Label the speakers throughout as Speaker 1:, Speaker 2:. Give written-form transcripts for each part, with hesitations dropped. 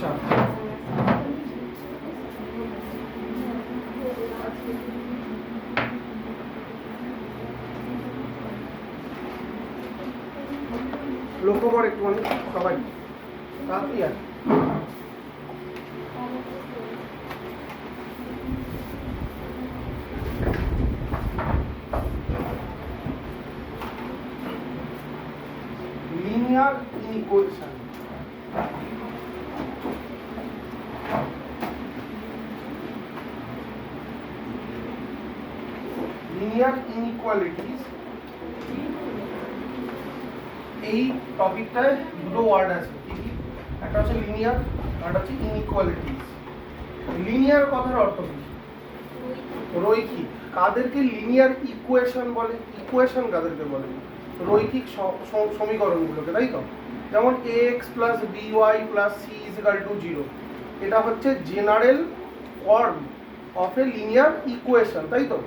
Speaker 1: আচ্ছা, লক্ষ্য করে একটুখানি সবাই তাড়াতাড়ি আর লিনিয়ার ইনইকুয়েশন। লিনিয়ার ইনইকুয়ালিটিস, এই টপিকটায় দুটো ওয়ার্ড আছে, কি কি? একটা হচ্ছে লিনিয়ার, একটা হচ্ছে ইনইকুয়ালিটিস। লিনিয়ার কথার অর্থ কি? রৈখিক। কাদেরকে লিনিয়ার ইকুয়েশন বলে? ইকুয়েশন কাদেরকে বলে? রৈখিক সমীকরণগুলোকে, তাই তো? যেমন ax plus by plus c equal to 0, এটা হচ্ছে general form of a linear equation, তাই তো?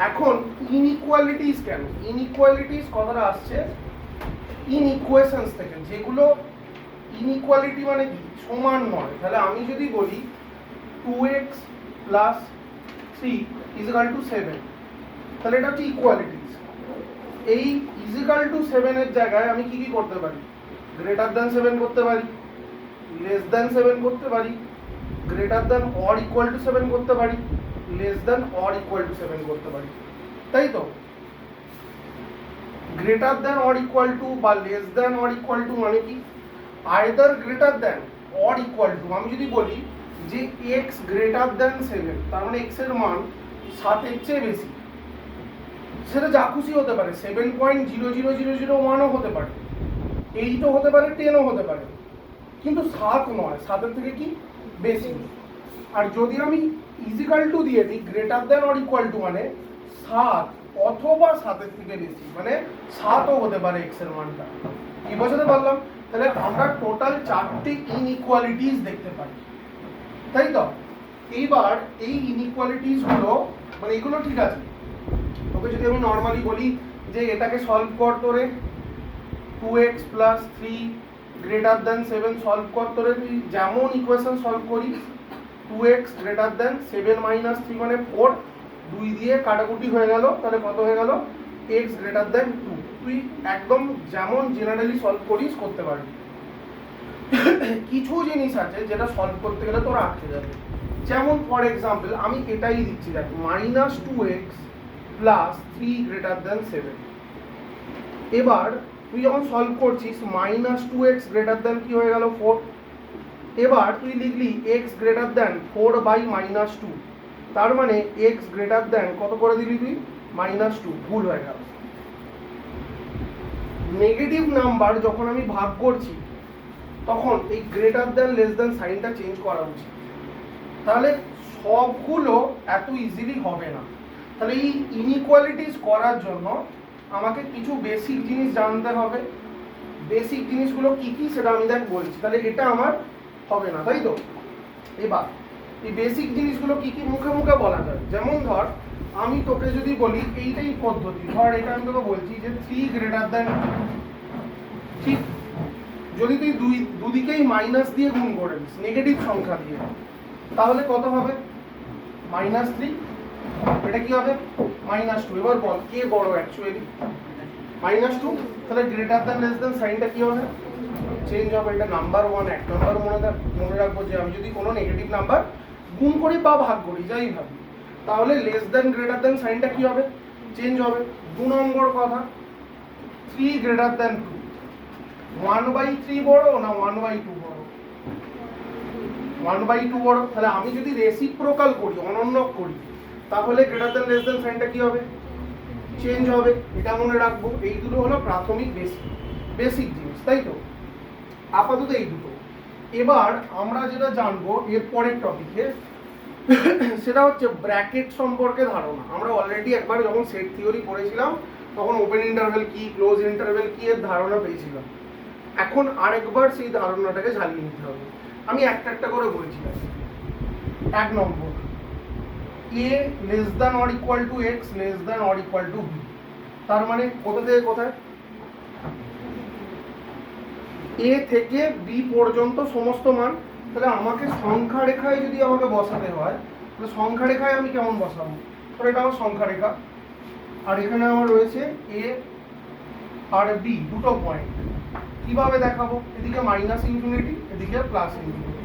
Speaker 1: এখন ইনইকুয়ালিটিস কেন? ইনইকুয়ালিটিস কথাটা আসছে ইনইকুয়েশনস থেকে, যেগুলো ইনইকুয়ালিটি মানে কি? সমান নয়। তাহলে আমি যদি বলি 2x প্লাস 3 ইজিক্যাল টু 7, তাহলে এটা হচ্ছে ইকুয়ালিটিস। এই ইজিক্যাল টু 7 এর জায়গায় আমি কি কি করতে পারি? গ্রেটার দ্যান 7 করতে পারি, লেস দ্যান 7 করতে পারি, greater than or equal to 7 করতে পারি, less than or equal to 7 করতে পারি, তাই তো? Greater than or equal to বা less than or equal to মানে কি? Either greater than or equal to, আমি যদি বলি যে x গ্রেটার দ্যান 7, তার মানে x এর মান 7 এর চেয়ে বেশি, সেটা যা খুশি হতে পারে, 7.00001ও হতে পারে, 8ও হতে পারে, 10ও হতে পারে, কিন্তু 7 নয়, 7 এর থেকে কি বেশি। আর যদি আমি ইজিক্যাল টু দিয়ে দিই greater than or equal to মানে 7 অথবা 7 এর থেকে বেশি, মানে 7ও হতে পারে x এর মানটা। কি বোঝাতে পারলাম? তাহলে আমরা টোটাল 4টি ইনইকুয়ালিটিস দেখতে পাই, তাই তো? এইবার এই ইনইকুয়ালিটিস গুলো মানে এগুলো ঠিক আছে, ওকে যদি আমি নর্মালি বলি যে এটাকে সলভ কর তোরে 2x plus 3 greater than 7 solve কর তোরে, তুই যেমন ইকুয়েশন সলভ করিস 2x গ্রেটার দ্যান 7 মাইনাস 3 মানে 4, 2 দিয়ে কাটাকুটি হয়ে গেল, তাহলে কত হয়ে গেল? x greater than 2। তুই একদম যেমন জেনারেলি সলভ করিস করতে পারবি। কিছু জিনিস আছে যেটা সলভ করতে গেলে তোর আটকে যাবে, যেমন ফর এক্সাম্পল আমি এটাই দিচ্ছি, দেখ minus 2x plus 3 greater than 7। এবার তুই যখন সলভ করছিস মাইনাস 2x গ্রেটার দ্যান কি হয়ে গেল 4, এবার তুই লিখলি x greater than 4 by minus 2, তার মানে x গ্রেটার দ্যান কত করে দিলি তুই? মাইনাস 2, ভুল হয়ে গেল। নেগেটিভ নাম্বার যখন আমি ভাগ করছি তখন এই গ্রেটার দ্যান লেস দ্যান সাইনটা চেঞ্জ করা উচিত, তাহলে সবগুলো এত ইজিলি হবে না। তাহলে এই ইনইকুয়ালিটিস করার জন্য আমাকে কিছু বেসিক জিনিস জানতে হবে। বেসিক জিনিসগুলো কি কি সেটা আমি দেখ বলছি, তাহলে এটা আমার হবে না, তাই তো? এবার এই বেসিক জিনিসগুলো কি কি মুখে মুখে বলা যায়, যেমন ধর আমি তোকে যদি বলি এইটাই পদ্ধতি, ধর এটা আমি তোকে বলছি যে 3 গ্রেটার দ্যান, ঠিক? যদি তুই দুদিকেই মাইনাস দিয়ে গুণ করে দিস, নেগেটিভ সংখ্যা দিয়ে, তাহলে কত হবে? মাইনাস 3, এটা কি হবে? মাইনাস 2। এবার বল কে বড় অ্যাকচুয়ালি? মাইনাস 2। তাহলে গ্রেটার দ্যান লেস দ্যান সাইনটা কি হবে? চেঞ্জ হবে। এটা নাম্বার 1। এক নম্বর মনে রাখবো যে আমি যদি কোনো নেগেটিভ নাম্বার গুণ করি বা ভাগ করি যাই ভাবি, তাহলে লেস দ্যান গ্রেটার দ্যান সাইনটা কি হবে? চেঞ্জ হবে। 2 নম্বর কথা, 3 গ্রেটার দ্যান 2, 1/3 বড় না 1/2 বড়? 1/2 বড়। তাহলে আমি যদি রেসিপ্রোকাল করি, অনন্যক করি, তাহলে গ্রেটার দ্যান লেস দ্যান সাইনটা কি হবে? চেঞ্জ হবে। এটা মনে রাখবো। এই দুটো হলো প্রাথমিক বেসিক জিনিস, তাই তো? আপাতত এই দুটো। এবার আমরা যেটা জানবো এর পরের টপিকে, সেটা হচ্ছে ব্র্যাকেট সম্পর্কে ধারণা। আমরা অলরেডি একবার যখন সেট থিওরি পড়েছিলাম তখন ওপেন ইন্টারভেল কি, ক্লোজ ইন্টারভেল কি এর ধারণা পেয়েছিলাম। এখন আরেকবার সেই ধারণাটাকে ঝালিয়ে নিতে হবে। আমি একটা একটা করে বলছিলাম। 1 নম্বর, a less than or equal two x less than or equal two b, তার মানে কোথা থেকে কোথায়? a থেকে b পর্যন্ত সমস্ত মান তাহলে আমাকে সংখ্যা রেখায় যদি আমাকে বসাতে হয়, তাহলে সংখ্যা রেখায় আমি কেমন বসাবো? তাহলে এটা আমার সংখ্যা রেখা, আর এখানে আমার রয়েছে এ আর বি দুটো পয়েন্ট। কিভাবে দেখাবো? এদিকে মাইনাস ইনফিনিটি, এদিকে প্লাস ইনফিনিটি।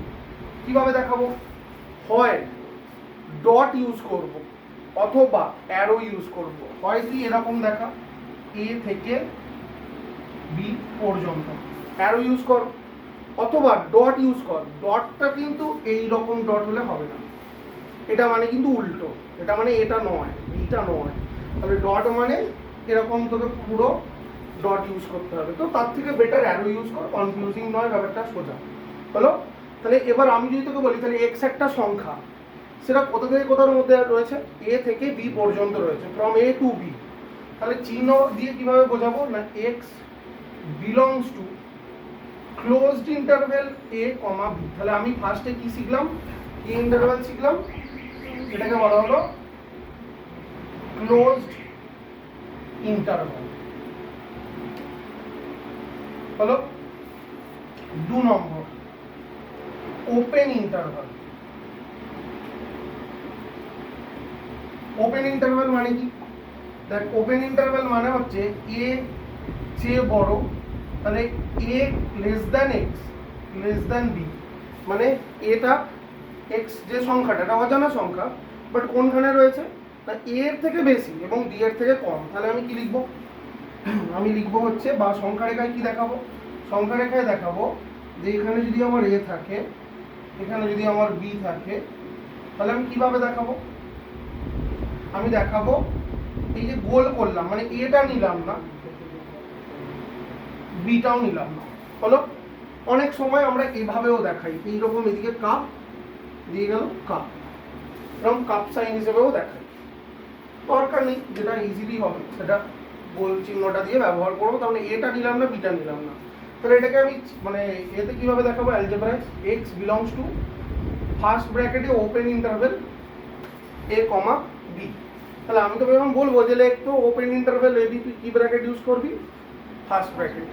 Speaker 1: কিভাবে দেখাবো? হয় ডট ইউজ করব অথবা অ্যারো ইউজ করব। হয় কি এরকম দেখা, এ থেকে বি পর্যন্ত অ্যারো ইউজ কর, অথবা ডট ইউজ কর। ডটটা কিন্তু এই রকম ডট হলে হবে না, এটা মানে কিন্তু উল্টো, এটা মানে এটা নয়, এইটা নয়। তাহলে ডট মানে এরকম তোকে পুরো ডট ইউজ করতে হবে। তো তার থেকে বেটার অ্যারো ইউজ কর, কনফিউজিং নয়, ব্যাপারটা সোজা হলো। তাহলে এবার আমি যদি তোকে বলি তাহলে এক্স একটা সংখ্যা, সেটা কোথা থেকে কোথার মধ্যে রয়েছে? এ থেকে বি পর্যন্ত রয়েছে, ফ্রম এ টু বি। তাহলে চিহ্ন দিয়ে কিভাবে বোঝাবো? না X belongs to closed interval A comma B. তাহলে আমি ফার্স্টে কি শিখলাম? কি ইন্টারভেল শিখলাম? এটাকে বলা হলো ক্লোজড ইন্টারভেল। হলো 2 নম্বর ওপেন ইন্টারভেল। ওপেন ইন্টারভেল মানে কি? দেখ, ওপেন ইন্টারভেল মানে হচ্ছে এ চেয়ে বড়, তাহলে A less than X less than B, মানে এটা এক্স যে সংখ্যাটা, এটা অজানা সংখ্যা, বাট কোনখানে রয়েছে? না এ এর থেকে বেশি এবং বি এর থেকে কম। তাহলে আমি কি লিখবো? আমি লিখবো হচ্ছে, বা সংখ্যা রেখায় কি দেখাবো? সংখ্যা রেখায় দেখাবো যে এখানে যদি আমার এ থাকে, এখানে যদি আমার বি থাকে, তাহলে আমি কিভাবে দেখাবো? আমি দেখাবো এই যে গোল করলাম, মানে এটা নিলাম না, বিটাও নিলাম না। হলো? অনেক সময় আমরা এভাবেও দেখাই, এইরকম এদিকে কাপ দিয়ে গেল কাপ, এরকম কাপ সাইন হিসেবেও দেখাই। দরকার নেই, যেটা ইজিলি হবে সেটা গোল চিহ্নটা দিয়ে ব্যবহার করবো। তাহলে এটা নিলাম না, বিটা নিলাম না। তাহলে এটাকে আমি মানে এতে কিভাবে দেখাবো? অ্যালজেব্রায় এক্স বিলংস টু ফার্স্ট ব্র্যাকেটে open interval A comma B. তাহলে আমি তো এরকম বলবো যে একটু ওপেন ইন্টারভেল এ বি, তুই কি ব্র্যাকেট ইউজ করবি? First bracket.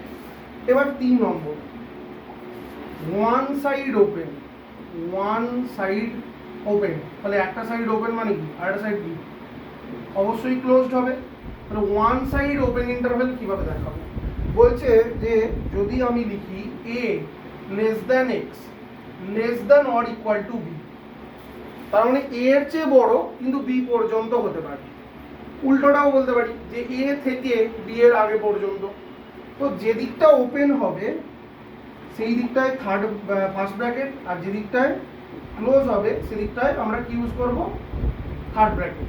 Speaker 1: এবার 3 number one side open. One side open, তাহলে একটা সাইড ওপেন মানে কি, আর একটা সাইড কি? অবশ্যই ক্লোজড হবে। তাহলে ওয়ান সাইড ওপেন ইন্টারভেল কিভাবে দেখাবো? বলছে যে যদি আমি লিখি A less than X less than or equal to B, তার মানে এ এর চেয়ে বড় কিন্তু বি পর্যন্ত হতে পারে। উল্টোটাও বলতে পারি যে এ থেকে বি এর আগে পর্যন্ত। তো যে দিকটা ওপেন হবে সেই দিকটায় ফার্স্ট ব্র্যাকেট, আর যে দিকটায় ক্লোজ হবে সেদিকটায় আমরা কি ইউজ করব? Third bracket.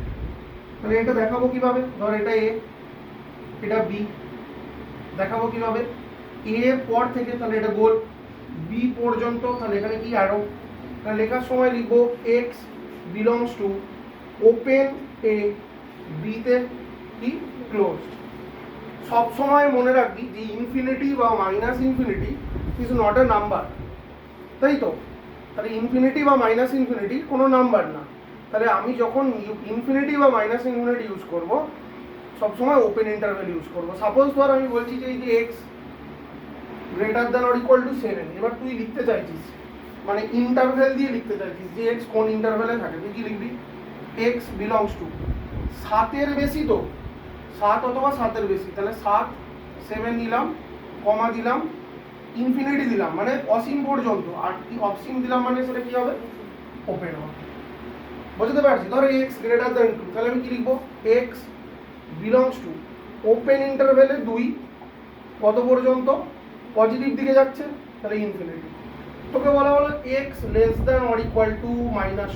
Speaker 1: তাহলে এটা দেখাবো কিভাবে? ধর এটা এ, এটা বি, দেখাবো কিভাবে? এ এর পর থেকে তাহলে এটা গোল, বি পর্যন্ত তাহলে এখানে কি অ্যারো। তাহলে লেখার সময় লিখবো এক্স বিলংস টু ওপেন এ বিতে কি ক্লোজড। সব সময় মনে রাখবি যে ইনফিনিটি বা minus infinity is not a number, তাই তো? তাহলে ইনফিনিটি বা মাইনাস ইনফিনিটি কোনো নাম্বার না। তাহলে আমি যখন ইনফিনিটি বা মাইনাস ইনফিনিটি ইউজ করব, সবসময় ওপেন ইন্টারভেল ইউজ করব। সাপোজ ধর আমি বলছি যে এই যে x greater than or equal to 7, এবার তুই লিখতে চাইছিস মানে ইন্টারভেল দিয়ে লিখতে চাইছিস যে এক্স কোন ইন্টারভেলে থাকে, তুই কি লিখবি? এক্স বিলংস টু 7 বেশি, তো 7 অথবা 7 বেশি, তাহলে 7 7 নিলাম, কমা দিলাম, ইনফিনিটি দিলাম মানে অসীম পর্যন্ত, আর কি অসীম দিলাম মানে সেটা কি হবে? ওপেন হবে। বুঝতে পারছি? ধরো এক্স গ্রেটার দ্যান 2, তাহলে আমি কি লিখবো? এক্স বিলংস টু ওপেন ইন্টারভেলে 2 কত পর্যন্ত? পজিটিভ দিকে যাচ্ছে, তাহলে ইনফিনিটি। তোকে বলা হলো x less than or equal two -2,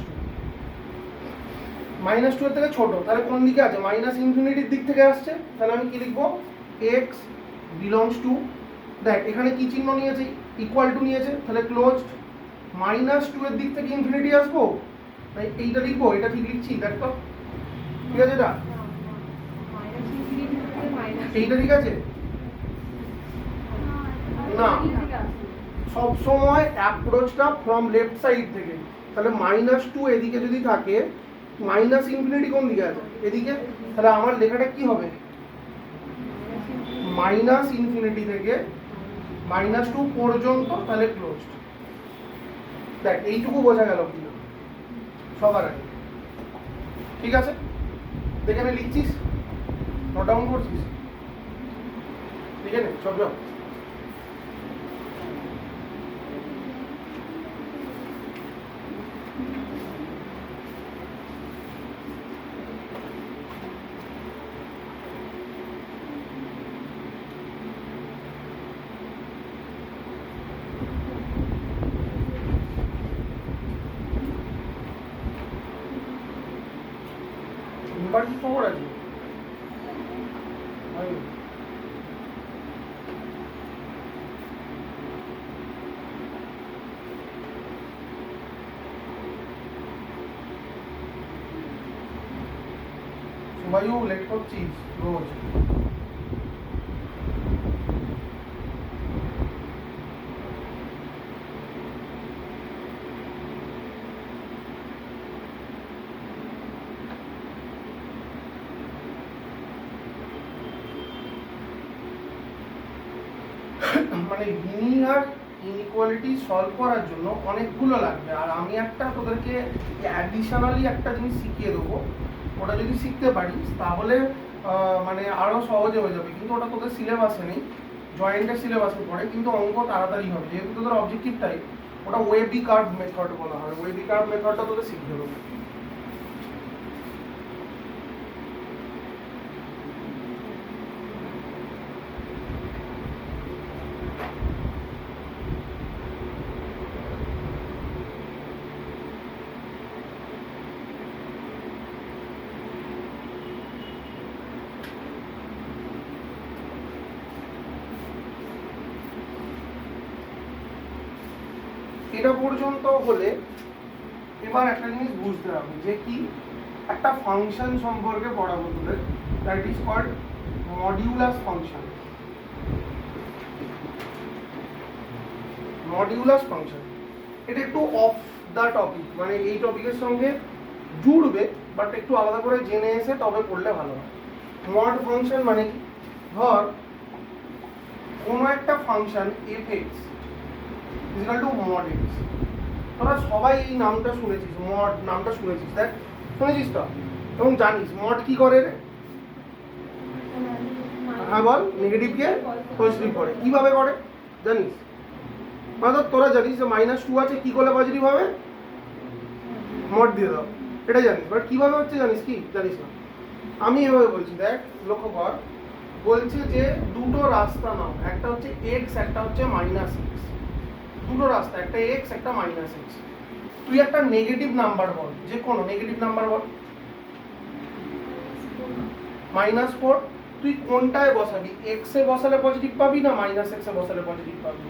Speaker 1: -2 এর থেকে ছোট, তাহলে কোন দিকে আছে? মাইনাস ইনফিনিটির দিক থেকে আসছে, তাহলে আমি কি লিখবো? এক্স বিলংস টু, দেখ এখানে কি চিহ্ন নিয়েছে? ইকুয়াল টু নিয়েছে, তাহলে ক্লোজড। -2 এর দিক থেকে ইনফিনিটি আসবো, তাই এইটা লিখবো। এটা ঠিক লিখছি? দেখ তো ঠিক আছে, এটা এইটা ঠিক আছে না? সব সময় অ্যাপ্রোচটা ফ্রম লেফট সাইড থেকে। তাহলে -2 এদিকে যদি থাকে, মাইনাস ইনফিনিটি কোন দিকে আছে? এদিকে। তাহলে আমার লেখাটা কি হবে? মাইনাস ইনফিনিটি থেকে -2 পর্যন্ত, তাহলে ক্লোজড। দেখ এইটুকু বোঝা গেল কিনা সবার আগে, ঠিক আছে? এখানে লিখছিস, নোট ডাউন করছিস, ঠিক আছে? চল বাড়ির খবর আছে। সুবাইও লেট করছিস রোজ। মানে লিনিয়ার ইনইকুয়ালিটি সলভ করার জন্য অনেকগুলো লাগবে, আর আমি একটা তোদেরকে অ্যাডিশনালি একটা জিনিস শিখিয়ে দেবো। ওটা যদি শিখতে পারিস তাহলে মানে আরও সহজে হয়ে যাবে, কিন্তু ওটা তোদের সিলেবাসে নেই, জয়েন্টের সিলেবাসে পড়ে, কিন্তু অঙ্ক তাড়াতাড়ি হবে যেহেতু তোদের অবজেক্টিভ টাইপ। ওটা ওয়েবি কার্ভ মেথড বলা হয়, ওয়েবি কার্ভ মেথডটা তোদের শিখিয়ে দেবো। এটা পর্যন্ত হলে এবার একটা জিনিস বুঝতে হবে যে কি একটা ফাংশন সম্পর্কে পড়াবো তোদের, that is called modulus function. Modulus function এটা একটু অফ দ্য টপিক, মানে এই টপিকের সঙ্গে জুড়বে, বাট একটু আলাদা করে জেনে এসে তবে পড়লে ভালো হয়। মড ফাংশন মানে কি, ধর কোনো একটা function F x equal to mod x. তোরা সবাই এই নামটা শুনেছিস, মড নামটা শুনেছিস, দেখ শুনেছিস তো, এবং জানিস মড কি করে রে? হ্যাঁ বল, নেগেটিভকে পজিটিভ করে। কিভাবে করে জানিস? মানে তোরা জানিস যে -2 আছে, কি করলে পজিটিভ হবে? মড দিয়ে দাও, এটা জানিস, বাট কিভাবে হচ্ছে জানিস কি? জানিস না। আমি এভাবে বলছি, দেখ লক্ষ্য কর, বলছে যে দুটো রাস্তা নাও, একটা হচ্ছে এক্স, একটা হচ্ছে -x। দুটো রাস্তা, একটা এক্স একটা -x। তুই একটা নেগেটিভ নাম্বার বল, যে কোনো নেগেটিভ নাম্বার বল। -4 তুই কোনটায় বসাবি? এক্স এ বসালে পজিটিভ পাবি না -x এ বসালে পজিটিভ পাবি?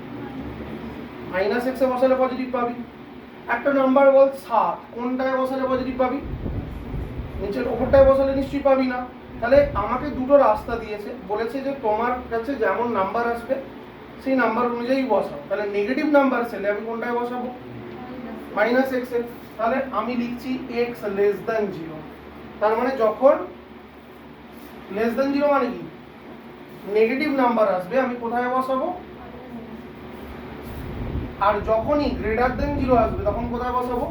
Speaker 1: -x এ বসালে পজিটিভ পাবি। একটা নাম্বার বল 7, কোনটায় বসালে পজিটিভ পাবি? নিচের ওপরটায় বসালে নিশ্চয়ই পাবি না। তাহলে আমাকে দুটো রাস্তা দিয়েছে, বলেছে যে তোমার কাছে যেমন নাম্বার আসবে সেই নাম্বার অনুযায়ী বসাও। তাহলে নেগেটিভ নাম্বার সেলে আমি কোনটায় বসাবো? -x এ। তাহলে আমি লিখছি x লেস দ্যান 0। তার মানে যখন লেস দ্যান 0 মানে কি? নেগেটিভ নাম্বার আসবে আমি কোথায় বসাবো? আর যখনই গ্রেটার দ্যান 0 আসবে তখন কোথায় বসাবো?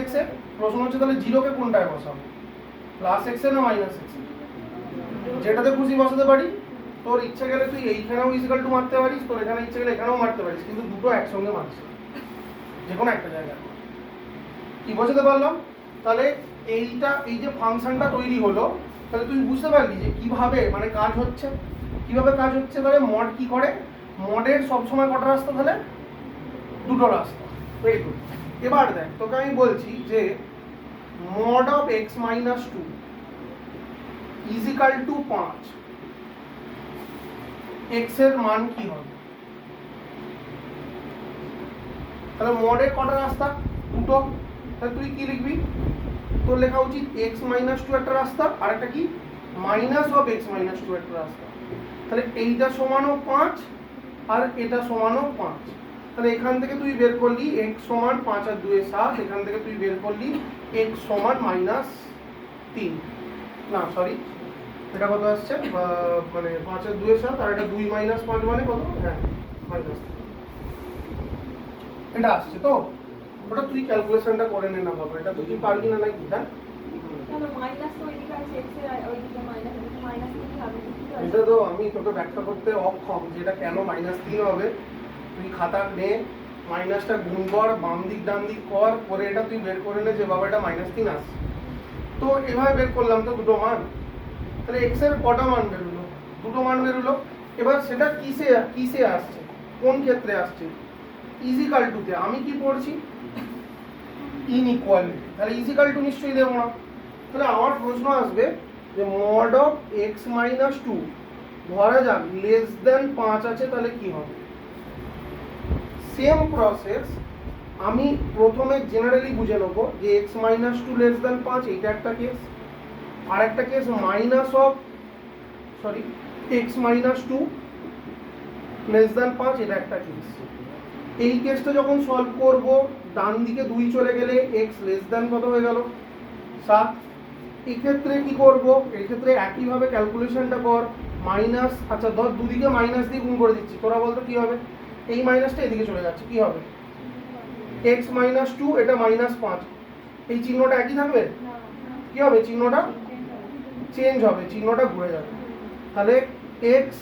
Speaker 1: +x এ। প্রশ্ন হচ্ছে তাহলে 0 কে কোনটায় বসাবো? +x এ না -x এ? যেটাতে খুশি বসাতে পারি। তোর ইচ্ছা গেলে তুই এইখানেও ইকুয়াল টু মারতে পারিস, তোর এখানে ইচ্ছা গেলে এখানেও মারতে পারিস, কিন্তু দুটো একসঙ্গে মারছিস যে কোনো একটা জায়গায়। কি বোঝাতে পারলাম? তাহলে এইটা, এই যে ফাংশনটা তৈরি হলো, তাহলে তুই বুঝতে পারলি যে কিভাবে মানে কাজ হচ্ছে, কিভাবে কাজ হচ্ছে। তাহলে মড কি করে? মডের সবসময় কটা রাস্তা? তাহলে দুটো রাস্তা। Very good. এবার দেখ তোকে আমি বলছি যে mod of x minus 2 is equal to 5, x এর মান কি হবে? তাহলে মডের কটা রাস্তা? দুটো। তাহলে তুই কি লিখবি? তোর লেখা উচিত x minus 2 একটা রাস্তা, আর একটা কি মাইনাস অফ x minus 2 একটা রাস্তা। তাহলে এইটা সমানও 5 আর এটা সমানও 5। তাহলে এখান থেকে তুই বের করলি x সমান 5 আর 2 7, এখান থেকে তুই বের করলি x সমান -3। না সরি, এটা কত আসছে? মানে 5 আর 2 7, আর এটা 2 - 5 মানে কত? হ্যাঁ -3। এটা আসছে তো, ওটা তুই ক্যালকুলেশনটা করে নে না বাবা, এটা তুই কি পারবি না নাকি? হ্যাঁ এটা তো আমি তোকে ব্যাখ্যা করতে অক্ষম যে এটা কেন -3 হবে। তুই খাতা নে, মাইনাসটা গুণ কর, বাম দিক ডান দিক কর, করে এটা তুই বের করে নে যে বাবা এটা -3 আসছে। তো এভাবে বের করলাম তো দুটো মান, তাহলে এক্স এর কটা মান বেরোলো? দুটো মান বেরোলো। এবার সেটা কিসে আসছে, কোন ক্ষেত্রে আসছে? ইজিক্যাল টুতে। আমি কি পড়ছি? ইনইকুয়ালিটি। তাহলে ইজিক্যাল টু নিশ্চয়ই দেবো না। তাহলে আমার প্রশ্ন আসবে যে mod of X minus two ধরা যাক লেস দেন 5 আছে, তাহলে কি হবে? সেম প্রসেস, আমি প্রথমে জেনারেলি বুঝে নেবো যে X minus two less than 5, এইটা একটা কেস। আর একটা case X minus two less than 5, এটা একটা কেস। এই কেসটা যখন সলভ করব, ডান দিকে 2 চলে গেলে এক্স লেস দেন কত হয়ে গেল? 7। এই ক্ষেত্রে কি করব? এই ক্ষেত্রে একইভাবে ক্যালকুলেশনটা কর। মাইনাস, আচ্ছা ধর দুদিকে মাইনাস দিয়ে গুণ করে দিচ্ছি, তোরা বলতো কি হবে? এই মাইনাসটা এদিকে চলে যাচ্ছে, কি হবে? এক্স মাইনাস টু, এটা -5, এই চিহ্নটা একই থাকবে? কি হবে? চিহ্নটা চেঞ্জ হবে, চিহ্নটা ঘুরে যাবে। তাহলে এক্স,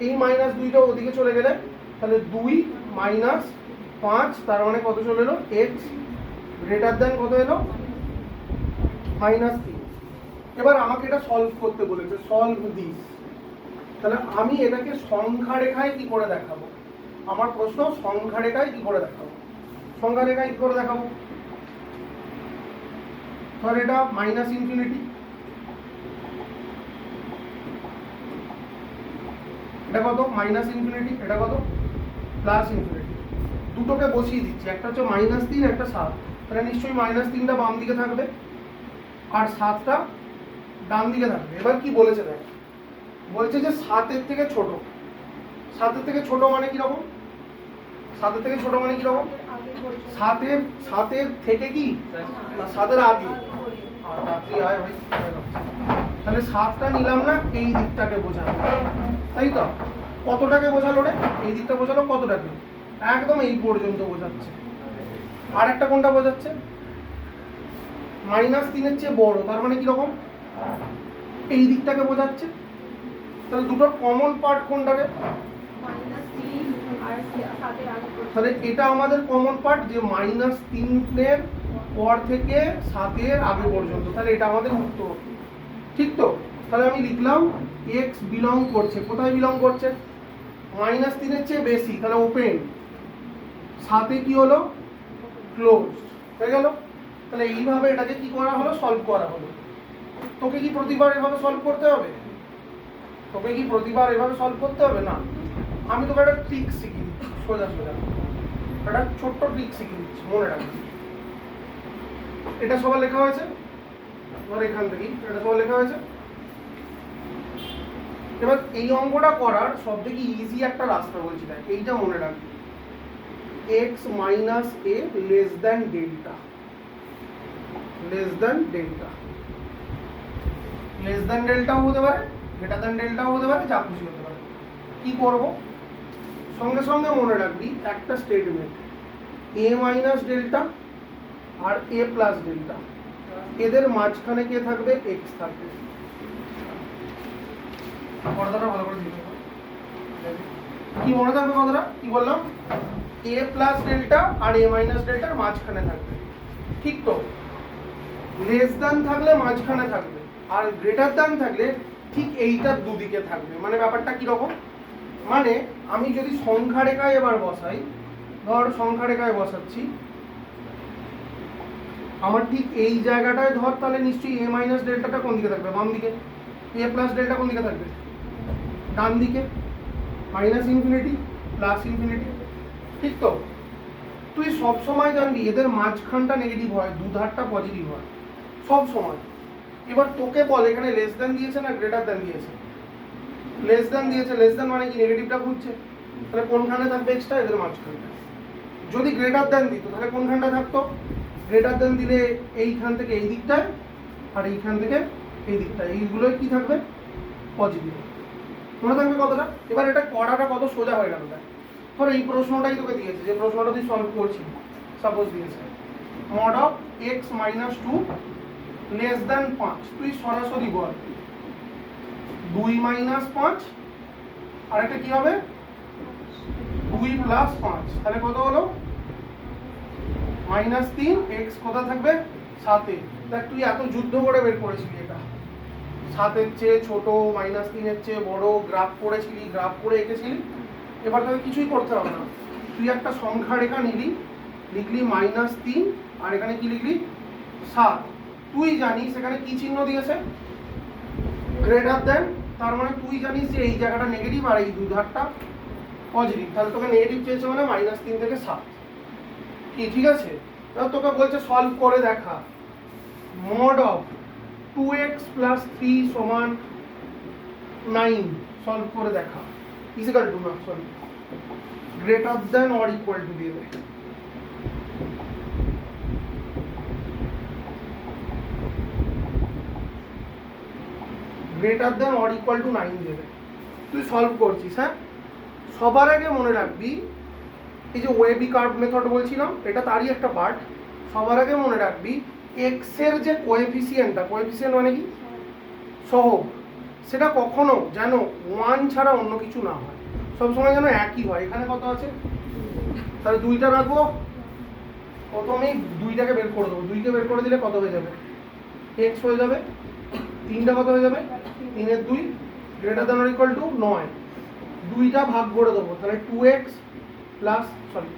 Speaker 1: এই -2টা ওদিকে চলে গেলে তাহলে 2 -5, তার মানে কত চলে এলো? এক্স গ্রেটার দেন কত এলো? -3। এবার আমাকে এটা সলভ করতে বলেছে, সলভ দিস। তাহলে আমি এটাকে সংখ্যা রেখায় কি করে দেখাবো? আমার প্রশ্ন সংখ্যা রেখায় কি করে দেখাবো? সংখ্যা রেখায় কি করে দেখাবো? ধর এটা -∞, এটা কত? -∞, এটা কত? +∞। দুটোকে বসিয়ে দিচ্ছি, একটা হচ্ছে -3, একটা 7। তাহলে নিশ্চয়ই -3টা বাম দিকে থাকবে আর 7টা ডান দিকে থাকবে। এবার কি বলেছে দেখ, বলছে যে 7-এর থেকে ছোট। 7-এর থেকে ছোট মানে কি রকম? 7-এর থেকে ছোট মানে কি রকম? 7-এর থেকে কি না, 7-এর আগে। তাহলে 7টা নিলাম না, এই দিকটাকে বোঝালো, তাই তো? কতটাকে বোঝালো রে? এই দিকটা বোঝালো কতটাকে? একদম এই পর্যন্ত বোঝাচ্ছে। আর একটা কোনটা বোঝাচ্ছে? -3-এর চেয়ে বড়, তার মানে কি রকম? এই দিকটাকে বোঝাচ্ছে। তাহলে দুটোর কমন পার্ট কোনটাকে? তাহলে এটা আমাদের কমন পার্ট যে -3-এর পর থেকে 7-এর আগে পর্যন্ত। তাহলে এটা আমাদের উত্তর, ঠিক তো? তাহলে আমি লিখলাম এক্স বিলং করছে, কোথায় বিলং করছে? -3-এর চেয়ে বেশি, তাহলে ওপেন। 7-এ কি হলো? ক্লোজ হয়ে গেল। তাহলে এইভাবে এটাকে কি করা হলো? সলভ করা হলো। তোকে কি প্রতিবার এভাবে সলভ করতে হবে? তোকে কি প্রতিবার এভাবে সলভ করতে হবে? না, আমি তোকে একটা ট্রিক শিখিয়ে দিচ্ছি, সোজা সোজা একটা ছোট্ট ট্রিক শিখিয়ে দিচ্ছি, মনে রাখবি। এটা সবার লেখা হয়েছে, ধর এখান থেকেই এটা সবার লেখা হয়েছে। এবার এই অঙ্কটা করার সব থেকে ইজি একটা রাস্তা বলছি, দেখ এইটা মনে রাখবি। X minus A less than delta, less than delta. Less than ডেল্টাও হতে পারে, গ্রেটার দেন ডেল্টাও হতে পারে, যা খুশি হতে পারে। কি করব? সঙ্গে সঙ্গে মনে রাখবি একটা স্টেটমেন্ট, এ মাইনাস ডেল্টা আর এ প্লাস ডেল্টা, এদের মাঝখানে কে থাকবে? এক্স থাকবে। কথাটা ভালো করে দিতে হবে, কি মনে থাকবে কথাটা? কি বললাম? এ প্লাস ডেল্টা আর এ মাইনাস ডেল্টার মাঝখানে থাকবে, ঠিক তো? লেস দেন থাকলে মাঝখানে থাকবে, আর গ্রেটার দেন থাকলে ঠিক এইটার দুদিকে থাকবে। মানে ব্যাপারটা কিরকম? মানে আমি যদি সংখ্যা রেখায় এবার বসাই, ধর সংখ্যা রেখায় বসাচ্ছি, আমার ঠিক এই জায়গাটায় ধর, তাহলে নিশ্চয়ই এ মাইনাস ডেল্টাটা কোন দিকে থাকবে? বাম দিকে। এ প্লাস ডেল্টা কোন দিকে থাকবে? ডান দিকে। -∞, +∞, ঠিক তো? তুই সব সময় জানবি এদের মাঝখানটা নেগেটিভ হয়, দুধারটা পজিটিভ হয় সব সময়। এবার তোকে বল এখানে লেস দেন দিয়েছে না গ্রেটার দেন দিয়েছে? লেস দেন দিয়েছে, লেস দেন মানে কি? নেগেটিভটা খুঁজছে, তাহলে কোনখানে থাকবে এক্সট্রা? এদের মাঝখানটা। যদি গ্রেটার দেন দিত তাহলে কোনখানটা থাকতো? গ্রেটার দেন দিলে এইখান থেকে এই দিকটায় আর এইখান থেকে এই দিকটায়, এইগুলোই কি থাকবে? পজিটিভ। মনে থাকবে কথাটা? এবার এটা করাটা কত সোজা হয়ে গেল। ধর এই প্রশ্নটাই তোকে দিয়েছে, যে প্রশ্নটা তুই সলভ করছিস, সাপোজ দিয়েছে mod of X minus 2 less than 5, তুই সরাসরি বল 2 মাইনাস 5 আর একটা কি হবে 2 প্লাস 5, তাহলে কত হলো মাইনাস 3, এক্স কোথা থাকবে 7 এ। দেখ তুই এত যুদ্ধ করে বের করেছিলি এটা, 7 এর চেয়ে ছোট মাইনাস 3 এর চেয়ে বড়, গ্রাফ করেছিলি, গ্রাফ করে এঁকেছিলি। এবার তোকে কিছুই করতে হবে না, তুই একটা সংখ্যা রেখা নিলি, লিখলি মাইনাস 3 আর এখানে কি লিখলি 7। তুই জানিস এখানে কি চিহ্ন দিয়েছে গ্রেটার দেন, তার মানে তুই জানিস যে এই জায়গাটা নেগেটিভ আর এই দুই ধারটা পজিটিভ, তাহলে তোকে নেগেটিভ চেয়েছে মানে মাইনাস 3 থেকে 7 কি, ঠিক আছে। এবার তোকে বলছে সলভ করে দেখা মড অফ 2x প্লাস 3 সমান 9, সলভ করে দেখা ইজিক্যাল টু না sorry greater than or equal two দিয়ে দেয়। Greater than or equal two 9 দেবে, তুই সলভ করছিস। হ্যাঁ, সবার আগে মনে রাখবি এই যে ওয়েবি কার্ভ মেথড বলছিলাম এটা তারই একটা পার্ট। সবার আগে মনে রাখবি এক্স এর যে কোএফিসিয়েন্টটা, কোএফিসিয়েন্ট মানে কি সহগ, সেটা কখনো যেন 1 ছাড়া অন্য কিছু না হয়, সবসময় যেন একই হয়। এখানে কত আছে, তাহলে 2টা রাখবো, প্রথমেই 2টাকে বের করে দেবো, 2কে বের করে দিলে কত হয়ে যাবে এক্স হয়ে যাবে, 3টা কত হয়ে যাবে 3 এর 2 greater than or equal two 9, 2টা ভাগ করে দেবো, তাহলে 2x plus sorry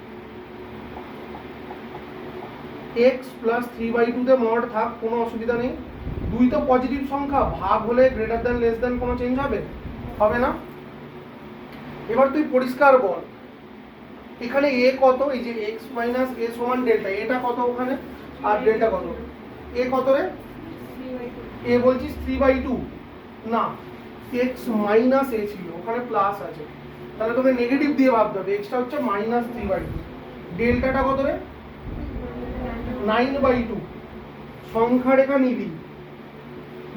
Speaker 1: x plus 3/2 তে মড থাক, কোনো অসুবিধা নেই। 2 তো পজিটিভ সংখ্যা, ভাগ হলে গ্রেটার দ্যান লেস দ্যান কোনো চেঞ্জ হবে হবে না। এবার তুই পরিষ্কার বল এখানে a কত, এই যে x মাইনাস a সমান ডেল্টা, এটা কত ওখানে আর ডেল্টা কত, a কত রে a বলছিস 3/2 না, x মাইনাস a ছিল ওখানে প্লাস আছে, তাহলে তোকে নেগেটিভ দিয়ে ভাবতে হবে, এক্সটা হচ্ছে মাইনাস 3/2, ডেল্টাটা কত রে 9/2, সংখ্যা রেখা নিবি,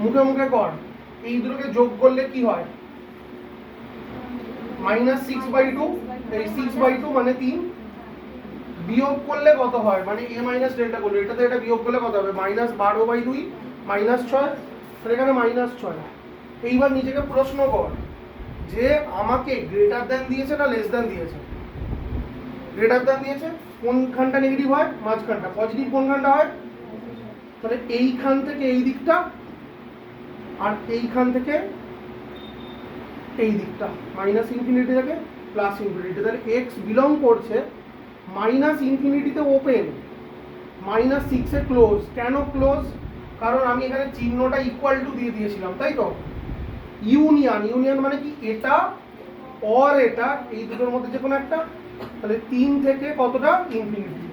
Speaker 1: মুখে মুখে কর, এই দুটোকে যোগ করলে কি হয় মাইনাস 6/2, এই 6/2 মানে 3, বিয়োগ করলে কত হয় মানে a মাইনাস ডেল্টা করলে এটাতে এটা বিয়োগ করলে কত হবে মাইনাস 12/2 মাইনাস 6, তাহলে এখানে মাইনাস 6। এইবার নিজেকে প্রশ্ন কর যে আমাকে গ্রেটার দ্যান দিয়েছে না লেস দ্যান দিয়েছে, গ্রেটার দ্যান দিয়েছে, কোনখানটা নেগেটিভ হয় মাঝখানটা, পজিটিভ কোনখানটা হয়, তাহলে এইখান থেকে এই দিকটা আর এইখান থেকে এই দিকটা, মাইনাস ইনফিনিটি থেকে প্লাস ইনফিনিটি, তাহলে এক্স বিলং করছে minus ইনফিনিটিতে open, minus 6 a close. কেন ক্লোজ, কারণ আমি এখানে চিহ্নটা ইকুয়াল টু দিয়ে দিয়েছিলাম, তাই তো। ইউনিয়ন, ইউনিয়ন মানে কি এটা অর এটা, এই দুটোর মধ্যে যে কোনো একটা, তাহলে 3 থেকে কতটা ইনফিনিটি,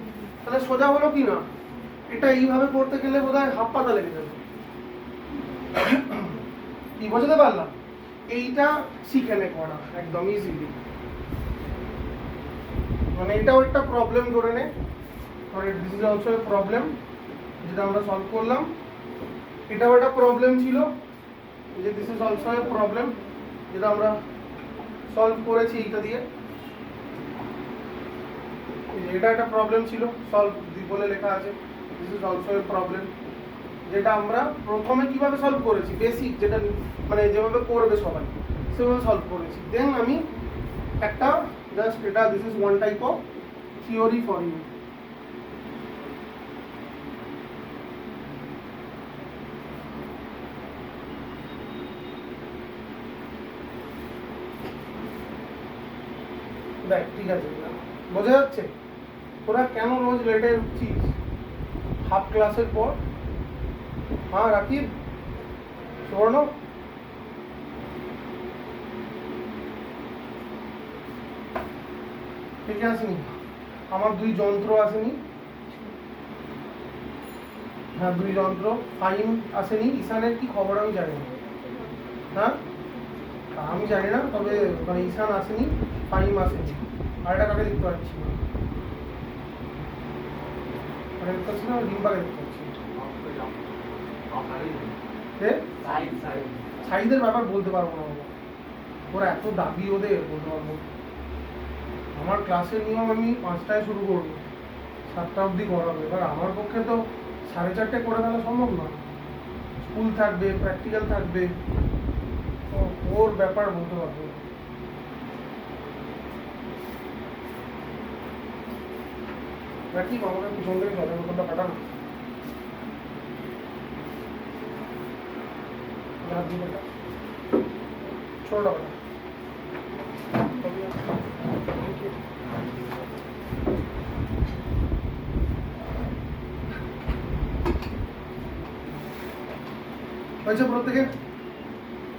Speaker 1: তাহলে সোজা হলো কি না। এটা এইভাবে করতে গেলে বোধহয় হাফ পাতা লেগে যাবে, কি বোঝাতে পারলাম, এইটা শিখে নে করা একদম ইজিলি, মানে এটাও একটা প্রবলেম ধরে নে, this is also a problem যেটা আমরা সলভ করলাম, এটাও একটা প্রবলেম ছিল, যে this is also a problem যেটা আমরা সলভ করেছি এইটা দিয়ে, এটা একটা প্রবলেম ছিল সলভ বলে লেখা আছে, this is also a problem যেটা আমরা প্রথমে কিভাবে সলভ করেছি, বেসিক যেটা মানে যেভাবে করবে সবাই সেভাবে সলভ করেছি। দেন আমি একটা জাস্ট এটা this is one type of theory for you. দেখ ঠিক আছে বোঝা যাচ্ছে, তোরা কেন রোজ লেটে উঠছিস হাফ ক্লাসের পর। হ্যাঁ রাকিব সুবর্ণ, ঠিক আসেনি, আমার 2 যন্ত্র আসেনি, হ্যাঁ 2 যন্ত্র, ফাইন আসেনি, ঈশানের কি খবর আমি জানি না, হ্যাঁ আমি জানি না, তবে মানে ঈশান আসেনি, ফাইম আসেনি, আর এটা কাকে দেখতে পাচ্ছি না, দেখতে পাচ্ছি না, রিম্পাকে দেখতে পাচ্ছি। সাইজের ব্যাপার বলতে পারবো না, ওরা এত দাবি ওদের বলতে পারবো, আমার ক্লাসের নিয়ম আমি 5টায় শুরু করবো, 7টা অবধি করাবো। এবার আমার পক্ষে তো 4:30 করে ফেলা সম্ভব না, স্কুল থাকবে, প্র্যাকটিক্যাল থাকবে, তো ওর ব্যাপার বলতে পারবো না। রাখি আমাকে পিছন থেকে জলের বোতলটা কাটানো ছোটটা কাটা। হয়েছে প্রত্যেকে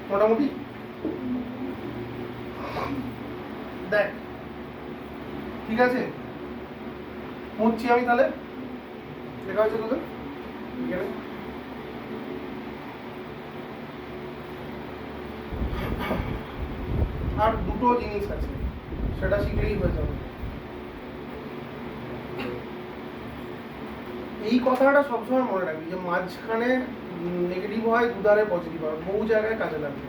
Speaker 1: মোটামুটি? দেখ ঠিক আছে, মুছছি আমি তাহলে। দেখা হয়েছে তোদের আর দুটো জিনিস আছে, সেটা শিখলেই হয়ে যাবে। এই কথাটা সবসময় মনে রাখবি যে মাঝখানে নেগেটিভ হয়, দুধারে পজিটিভ হয়, বহু জায়গায় কাজে লাগবে।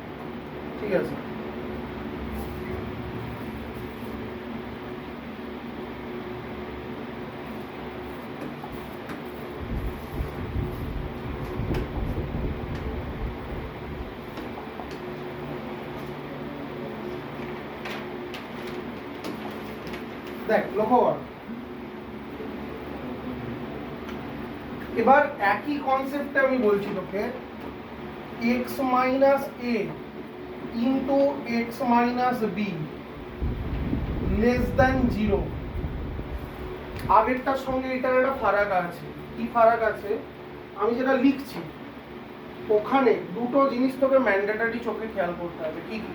Speaker 1: ঠিক আছে? দেখ লক্ষ্য কর, এবার একই কনসেপ্টে আমি বলছি তোকে, X minus A into x minus B less than 0। আগেরটার সঙ্গে এটার একটা ফারাক আছে। কি ফারাক আছে? আমি যেটা লিখছি ওখানে দুটো জিনিস তোকে ম্যান্ডেটরি চোখে খেয়াল করতে হবে। কি কি?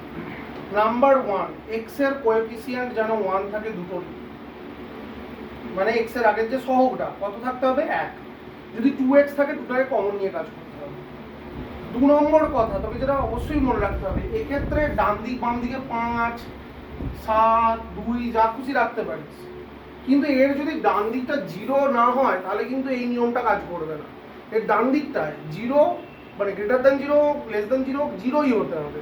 Speaker 1: নাম্বার 1, এক্স এর কোএফিসিয়েন্ট যেন 1 থাকে দুটোরই, মানে এক্স এর আগের যে সহগটা কত থাকতে হবে? 1। যদি 2x থাকে দুটোকে কমন নিয়ে কাজ করতে হবে। 2 নম্বর কথা তোকে যেটা অবশ্যই মনে রাখতে হবে, এক্ষেত্রে ডান দিক বাম দিকে 5, 7, 2 যা খুশি রাখতে পারিস, কিন্তু এর যদি ডান দিকটা 0 না হয় তাহলে কিন্তু এই নিয়মটা কাজ করবে না। এর ডান দিকটায় 0 মানে গ্রেটার দ্যান 0 লেস দ্যান 0 0ই হতে হবে।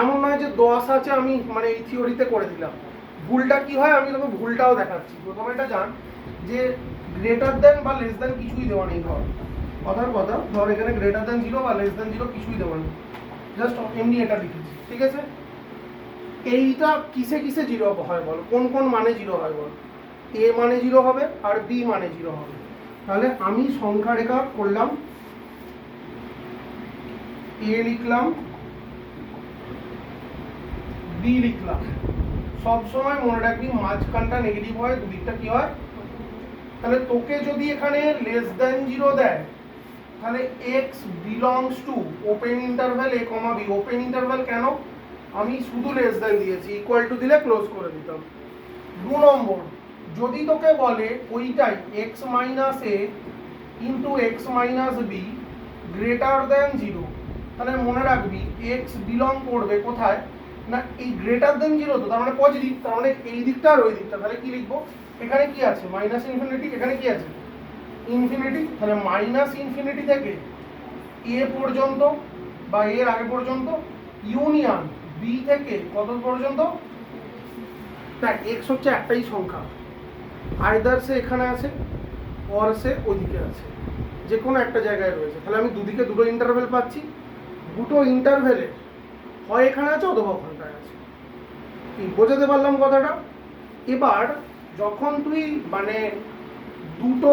Speaker 1: এমন নয় যে 10 আছে আমি মানে এই থিওরিতে করে দিলাম। ভুলটা কি হয় আমি তোকে ভুলটাও দেখাচ্ছি। প্রথমে এটা জান যে গ্রেটার দ্যান বা লেস দ্যান কিছুই দেওয়া নেই। ধর কথার কথা, ধর এখানে গ্রেটার দ্যান 0 বা লেস দ্যান 0 কিছুই দেওয়া নেই, জাস্ট এমনি এটা লিখেছি। ঠিক আছে? এইটা কিসে কিসে 0 হয় বল? কোন কোন মানে 0 হয় বল? এ মানে 0 হবে আর বি মানে 0 হবে। তাহলে আমি সংখ্যা রেখা করলাম, এ লিখলাম, বি লিখলাম। সবসময় মনে রাখবি মাঝখানটা নেগেটিভ হয়, দুদিকটা কি হয়। তাহলে তোকে যদি এখানে লেস দ্যান 0 দেয় তাহলে x belongs to open interval a, b। Open interval কেন? আমি শুধু লেস দ্যান দিয়েছি, ইকুয়াল টু দিলে ক্লোজ করে দিতাম। 2 নম্বর, যদি তোকে বলে ওইটাই x minus A into x minus B greater than 0, তাহলে মনে রাখবি x বিলং করবে কোথায় না এই গ্রেটার দ্যান 0, তো তার মানে পজিটিভ, তার মানে এই দিকটা আর ওই দিকটা। তাহলে কি লিখবো? এখানে কি আছে? মাইনাস ইনফিনিটি, এখানে কি আছে? ইনফিনিটি। তাহলে মাইনাস ইনফিনিটি থেকে এ পর্যন্ত বা এর আগে পর্যন্ত ইউনিয়ন বি থেকে কত পর্যন্ত? দেখ এক্স হচ্ছে একটাই সংখ্যা, আইদার সে এখানে আছে অর সে ওইদিকে আছে, যে কোনো একটা জায়গায় রয়েছে। তাহলে আমি দুদিকে দুটো ইন্টারভ্যাল পাচ্ছি, দুটো ইন্টারভ্যালে হয় এখানে আছে অথবা ওখানটায় আছে। কি বোঝাতে পারলাম কথাটা? এবার যখন তুই মানে দুটো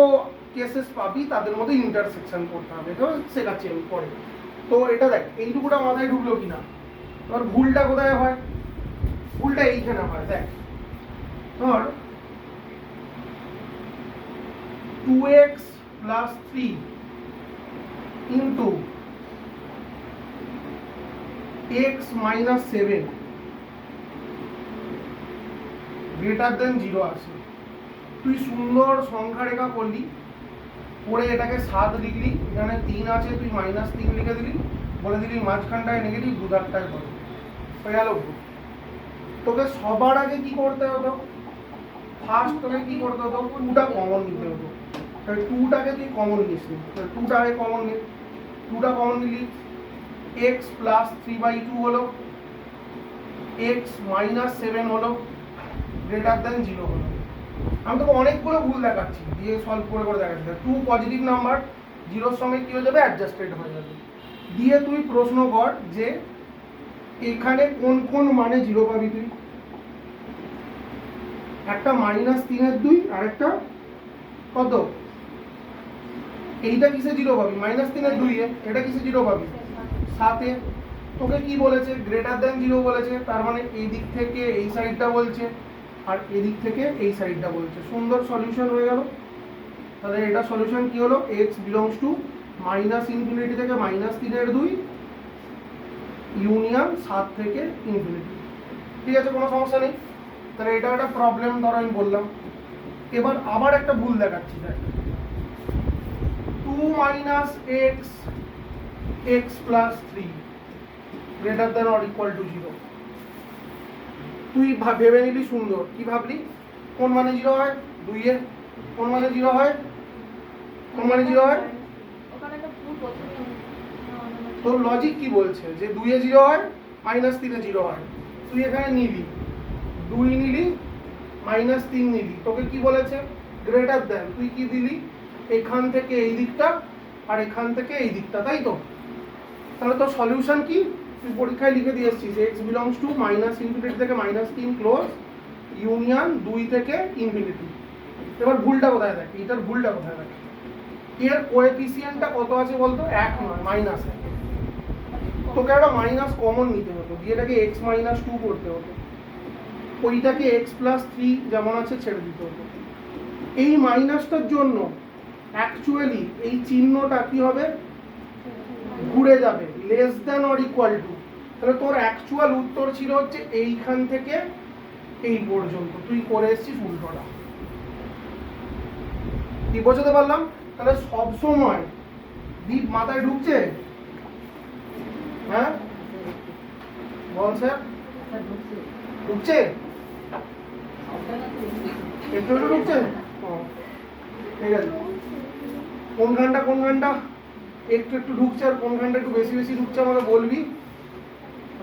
Speaker 1: কেসেস পাবি তাদের মধ্যে ইন্টারসেকশন করতে হবে, শেখাচ্ছি আমি পরে। তো এটা দেখ এইটুকুটা মাথায় ঢুকলো কিনা। এবার ভুলটা কোথায় হয়? ভুলটা এইখানে হয়। দেখ ধর 2x plus 3 into x minus 7 greater than 0 আছে। তুই সুন্দর সংখ্যা রেখা করলি, করে এটাকে 7 লিখলি, এখানে 3 আছে তুই -3 লিখে দিলি, বলে দিলি মাঝখানটায় নেগেটিভ, দুধারটায় পজিটিভ, হয়ে গেল। তোকে সবার আগে কি করতে হতো? ফার্স্ট তোকে কি করতে হতো? 2টা কমন নিতে হতো। তাহলে 2টাকে তুই কমন নিস নি, তাহলে 2টাকে কমন নি, 2টা কমন নিলি, x প্লাস 3/2 হলো, x মাইনাস 7 হলো, গ্রেটার দ্যান 0 হলো। আমি তোকে অনেকগুলো ভুল দেখাচ্ছি, দিয়ে সলভ করে করে দেখাচ্ছি। 2 পজিটিভ নাম্বার 0 এর সঙ্গে কি হয়ে যাবে, অ্যাডজাস্টেড হয়ে যাবে। দিয়ে তুই প্রশ্ন কর যে এখানে কোন কোন মানে 0 পাবি তুই। একটা -3/2 আর একটা কত, এইটা কিসে 0 পাবি, -3/2 এ। এটা কিসে 0 পাবি, 7 এ। তোকে কি বলেছে, গ্রেটার দ্যান 0 বলেছে, তার মানে এই দিক থেকে এই সাইডটা বলছে আর এদিক থেকে এই সাইডটা বলছে। সুন্দর সলিউশন হয়ে গেল। তাহলে এটা সলিউশন কি হলো, x বিলংস টু -∞ থেকে -3/2 ইউনিয়ন 7 থেকে ইনফিনিটি। ঠিক আছে, কোনো সমস্যা নেই। তাহলে এটা একটা প্রবলেম ধরো আমি বললাম। এবার আবার একটা ভুল দেখাচ্ছি, দেখ 2 - x x + 3 greater than or equal to 0। তুই ভেবে নিলি সুন্দর, কি ভাবলি, কোন মানে 0 হয়, 2 এ। কোন মানে 0 হয়, কোন মানে 0 হয়, তোর লজিক কি বলছে যে 2 এ 0 হয়, -3 এ 0 হয়। তুই এখানে নিলি 2 নিলি, -3 নিলি, তোকে কি বলেছে, গ্রেটার দ্যান, তুই কি দিলি, এখান থেকে এই দিকটা আর এখান থেকে এই দিকটা, তাই তো। তাহলে তোর সলিউশন কি, তুই পরীক্ষায় লিখে দিয়ে এসেছিস x বিলংস টু -∞ থেকে -3 ক্লোজ ইউনিয়ন 2 থেকে ইনফিনিটি। এবার ভুলটা কোথায় দেখ, এটার ভুলটা কোথায় দেখ, এর কোএফিসিয়েন্টটা কত আছে বলতো, 1 নয়, -1। তোকে একটা মাইনাস কমন নিতে হতো, দিয়ে এটাকে x - 2 করতে হতো, ওইটাকে x + 3 যেমন আছে ছেড়ে দিতে হতো। এই মাইনাসটার জন্য অ্যাকচুয়ালি এই চিহ্নটা কি হবে, ঘুরে যাবে, less than or equal two. তাহলে তোর অ্যাকচুয়াল উত্তর ছিল হচ্ছে এইখান থেকে এই পর্যন্ত, তুই করে এসেছিস উল্টোটা। কি বোঝাতে পারলাম, তাহলে সব সময় দীপ মাথায় ঢুকছে, হ্যাঁ বল স্যার, ঢুকছে, একটু একটু ঢুকছে, ঠিক আছে। কোন ঘন্টা একটু একটু ঢুকছে আর কোন ঘন্টা একটু বেশি বেশি ঢুকছে আমাকে বলবি,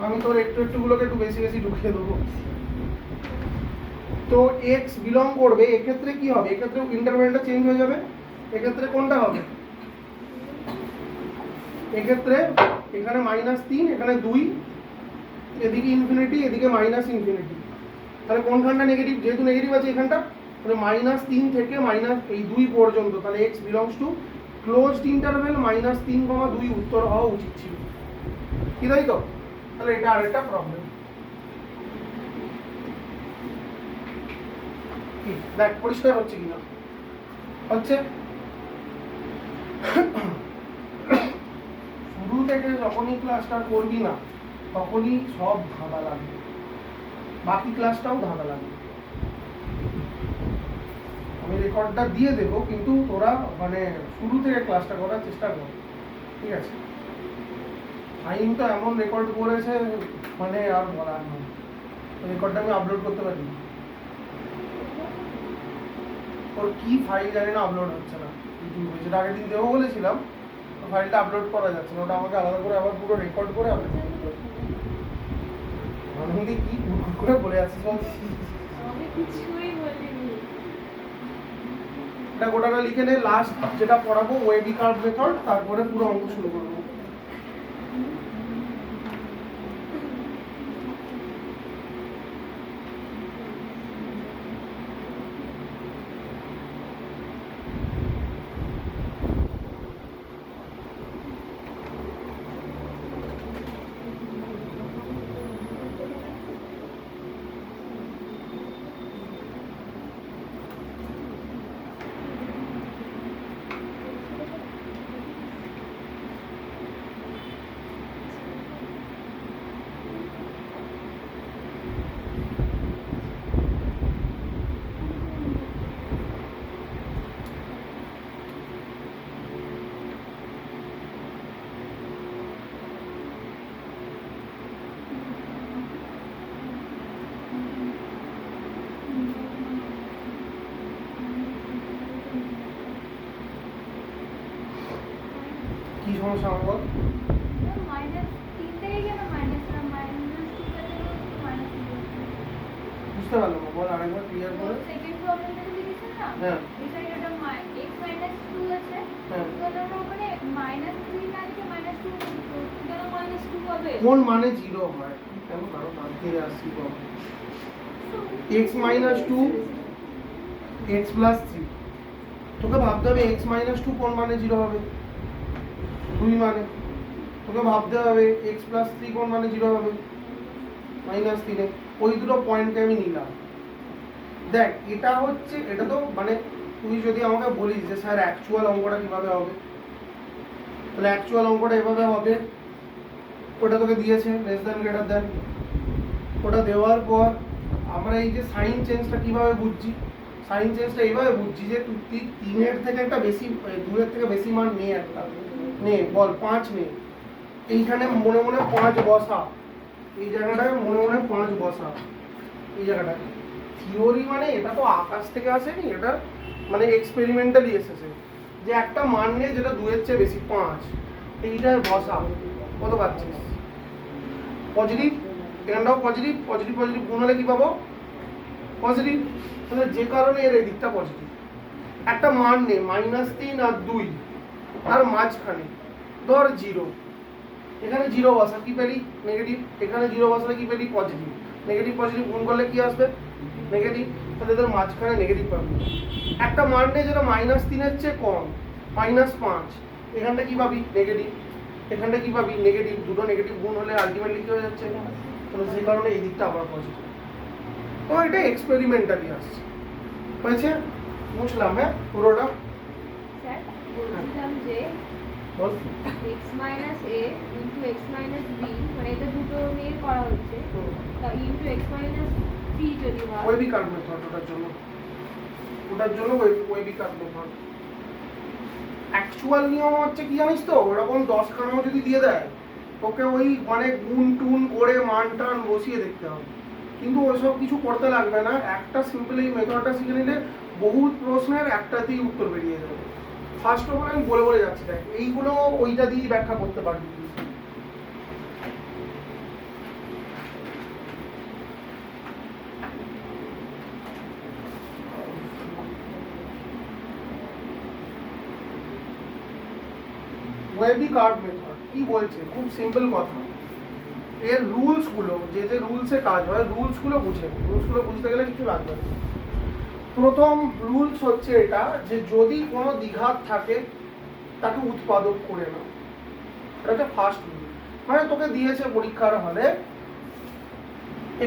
Speaker 1: আমি তোর একটু একটু গুলোকে একটু বেশি বেশি ঢুকিয়ে দেবো। তো x বিলং করবে, এক্ষেত্রে কি হবে, এক্ষেত্রে ইন্টারভ্যালটা চেঞ্জ হয়ে যাবে। এক্ষেত্রে কোনটা হবে, এক্ষেত্রে এখানে -3, এখানে 2, এদিকে ইনফিনিটি, এদিকে -∞। তাহলে কোনখানটা নেগেটিভ, যেহেতু নেগেটিভ আছে এখানটা, তাহলে -3 থেকে এই 2 পর্যন্ত, তাহলে x belongs to closed interval -3, 2 উত্তর হওয়া উচিত ছিল, কি তাই তো। তাহলে এটা আরেকটা প্রবলেম। দেখ পরিষ্কার হচ্ছে কিনা, হচ্ছে। শুরু থেকে যখনই ক্লাসটা করবি না, তখনই সব ধাঁধা লাগবে, বাকি ক্লাসটাও ধাঁধা লাগবে। আমি রেকর্ডটা দিয়ে দেবো, কিন্তু তোরা মানে শুরু থেকে ক্লাসটা করার চেষ্টা কর, ঠিক আছে। আইন তো এমন রেকর্ড করেছে, মানে আর বলার নয়, রেকর্ডটা আমি আপলোড করতে পারি না। ওর কি ফাইল জানি না, আপলোড হচ্ছে না ইউটিউবে, যেটা আগের দিন দেবো বলেছিলাম, ফাইলটা আপলোড করা যাচ্ছে না। ওটা আমাকে আলাদা করে আবার পুরো রেকর্ড করে আপলোড করতে হবে। আনন্দে কি গুড় করে বলে আছিস বল,
Speaker 2: আমি কিছুই বলিনি।
Speaker 1: এটা গোটাটা লিখে নে, লাস্ট যেটা পড়াবো ওয়েবি কার্ভ মেথড, তারপরে পুরো অঙ্ক শুরু করবো। কি সমস্যা আমার বল,
Speaker 2: -3 থেকে কেন মাইনাস না, -2 থেকে মাইনাস।
Speaker 1: বুঝতে পারলাম না, বল আরেকবার ক্লিয়ার করে।
Speaker 2: সেকেন্ড প্রবলেমটা লিখেছেন না,
Speaker 1: হ্যাঁ
Speaker 2: এই সাইডে একটা x মাইনাস 2 আছে,
Speaker 1: হ্যাঁ,
Speaker 2: তো আমরা ওখানে মাইনাস 3 না লিখে মাইনাস 2 কেন মাইনাস 2 হবে?
Speaker 1: কোন মানে 0 হয় কেন, কারণ আগে আসছি বাবা। x মাইনাস 2 x প্লাস 3, তোকে ভাবতে হবে x মাইনাস 2 কোন মানে 0 হবে, 2 মানে। তোকে ভাবতে হবে x প্লাস 3 কোন মানে 0 হবে, মাইনাস 3। ওই দুটো পয়েন্টকে আমি নিলাম। দেখ এটা হচ্ছে, এটা তো মানে তুই যদি আমাকে বলিস যে স্যার অ্যাকচুয়াল অঙ্কটা কিভাবে হবে, তাহলে অ্যাকচুয়াল অঙ্কটা এভাবে হবে। ওটা তোকে দিয়েছে লেস দ্যান গ্রেটার দ্যান, ওটা দেওয়ার পর আমরা এই যে সাইন চেঞ্জটা কিভাবে বুঝছি, সাইন চেঞ্জটা এইভাবে বুঝছি যে তুই 3-এর থেকে একটা বেশি, 2-এর থেকে বেশি মান নে, একটা নে, বল 5 নে, এইখানে মনে মনে 5 বসা, এই জায়গাটায় মনে মনে 5 বসা, এই জায়গাটা। থিওরি মানে এটা তো আকাশ থেকে আসেনি, এটা মানে এক্সপেরিমেন্টালি এসেছে যে একটা মান নিয়ে যেটা 2-এর চেয়ে বেশি, 5, এইটার বসা। কত পাচ্ছিস? পজিটিভ, এখানটাও পজিটিভ, পজিটিভ পজিটিভ গুণ হলে কি পাবো? পজিটিভ। তাহলে যে কারণে এর এই দিকটা পজিটিভ। একটা মান নে -3 আর 2, আর মাঝখানে ধর 0, এখানে 0 বসা, কি পেলি? নেগেটিভ। এখানে 0 বসালে কি পেলি? পজিটিভ। নেগেটিভ পজিটিভ গুণ করলে কি আসবে? নেগেটিভ। তাহলে এদের মাঝখানে নেগেটিভ পাবি। একটা মান নে যেটা -3-এর চেয়ে কম, -5, এখানটা কি পাবি? নেগেটিভ। এখানটা কি পাবি? নেগেটিভ। দুটো নেগেটিভ গুণ হলে আলটিমেটলি কি হয়ে যাচ্ছে? তাহলে সেই কারণে এই দিকটা আবার পজিটিভ। তো এটা এক্সপেরিমেন্টালি আসছে, হয়েছে? বুঝলাম, হ্যাঁ পুরোটা।
Speaker 2: স্যার বলছিলাম যে
Speaker 1: বল।
Speaker 2: x minus a into x minus b, মানে এটা দুটো নিয়ে করা হচ্ছে, তা ইন্টু x মাইনাস c যদি হয়,
Speaker 1: ওয়েবি কার্ভ মেথড, ওটার জন্য ওয়েবি কার্ভ মেথড। অ্যাকচুয়াল নিয়ম হচ্ছে কি জানিস তো, ওরকম 10 খানাও যদি দিয়ে দেয় তোকে ওই মানে গুণ টুন করে মান টান বসিয়ে দেখতে হবে, কিন্তু ওইসব কিছু করতে লাগবে না। একটা সিম্পল এই মেথডটা শিখে নিলে বহুত প্রশ্নের একটাতেই উত্তর বেরিয়ে যাবে। ফার্স্ট অফ অল আমি বলে বলে যাচ্ছি, দেখ এইগুলো ওইটা দিয়েই ব্যাখ্যা করতে পারবি। ওয়েবি কার্ভ মেথড কি বলছে? খুব সিম্পল কথা। এর রুলস গুলো, যে যে রুলসে কাজ হয়, রুলস গুলো বুঝে, রুলস গুলো বুঝতে গেলে কিছু লাগবে না। প্রথম রুলস হচ্ছে এটা যে যদি কোনো দ্বিঘাত থাকে তাকে উৎপাদক করে নাও। এটা হচ্ছে ফার্স্ট রুল। মানে তোকে দিয়েছে পরীক্ষার হলে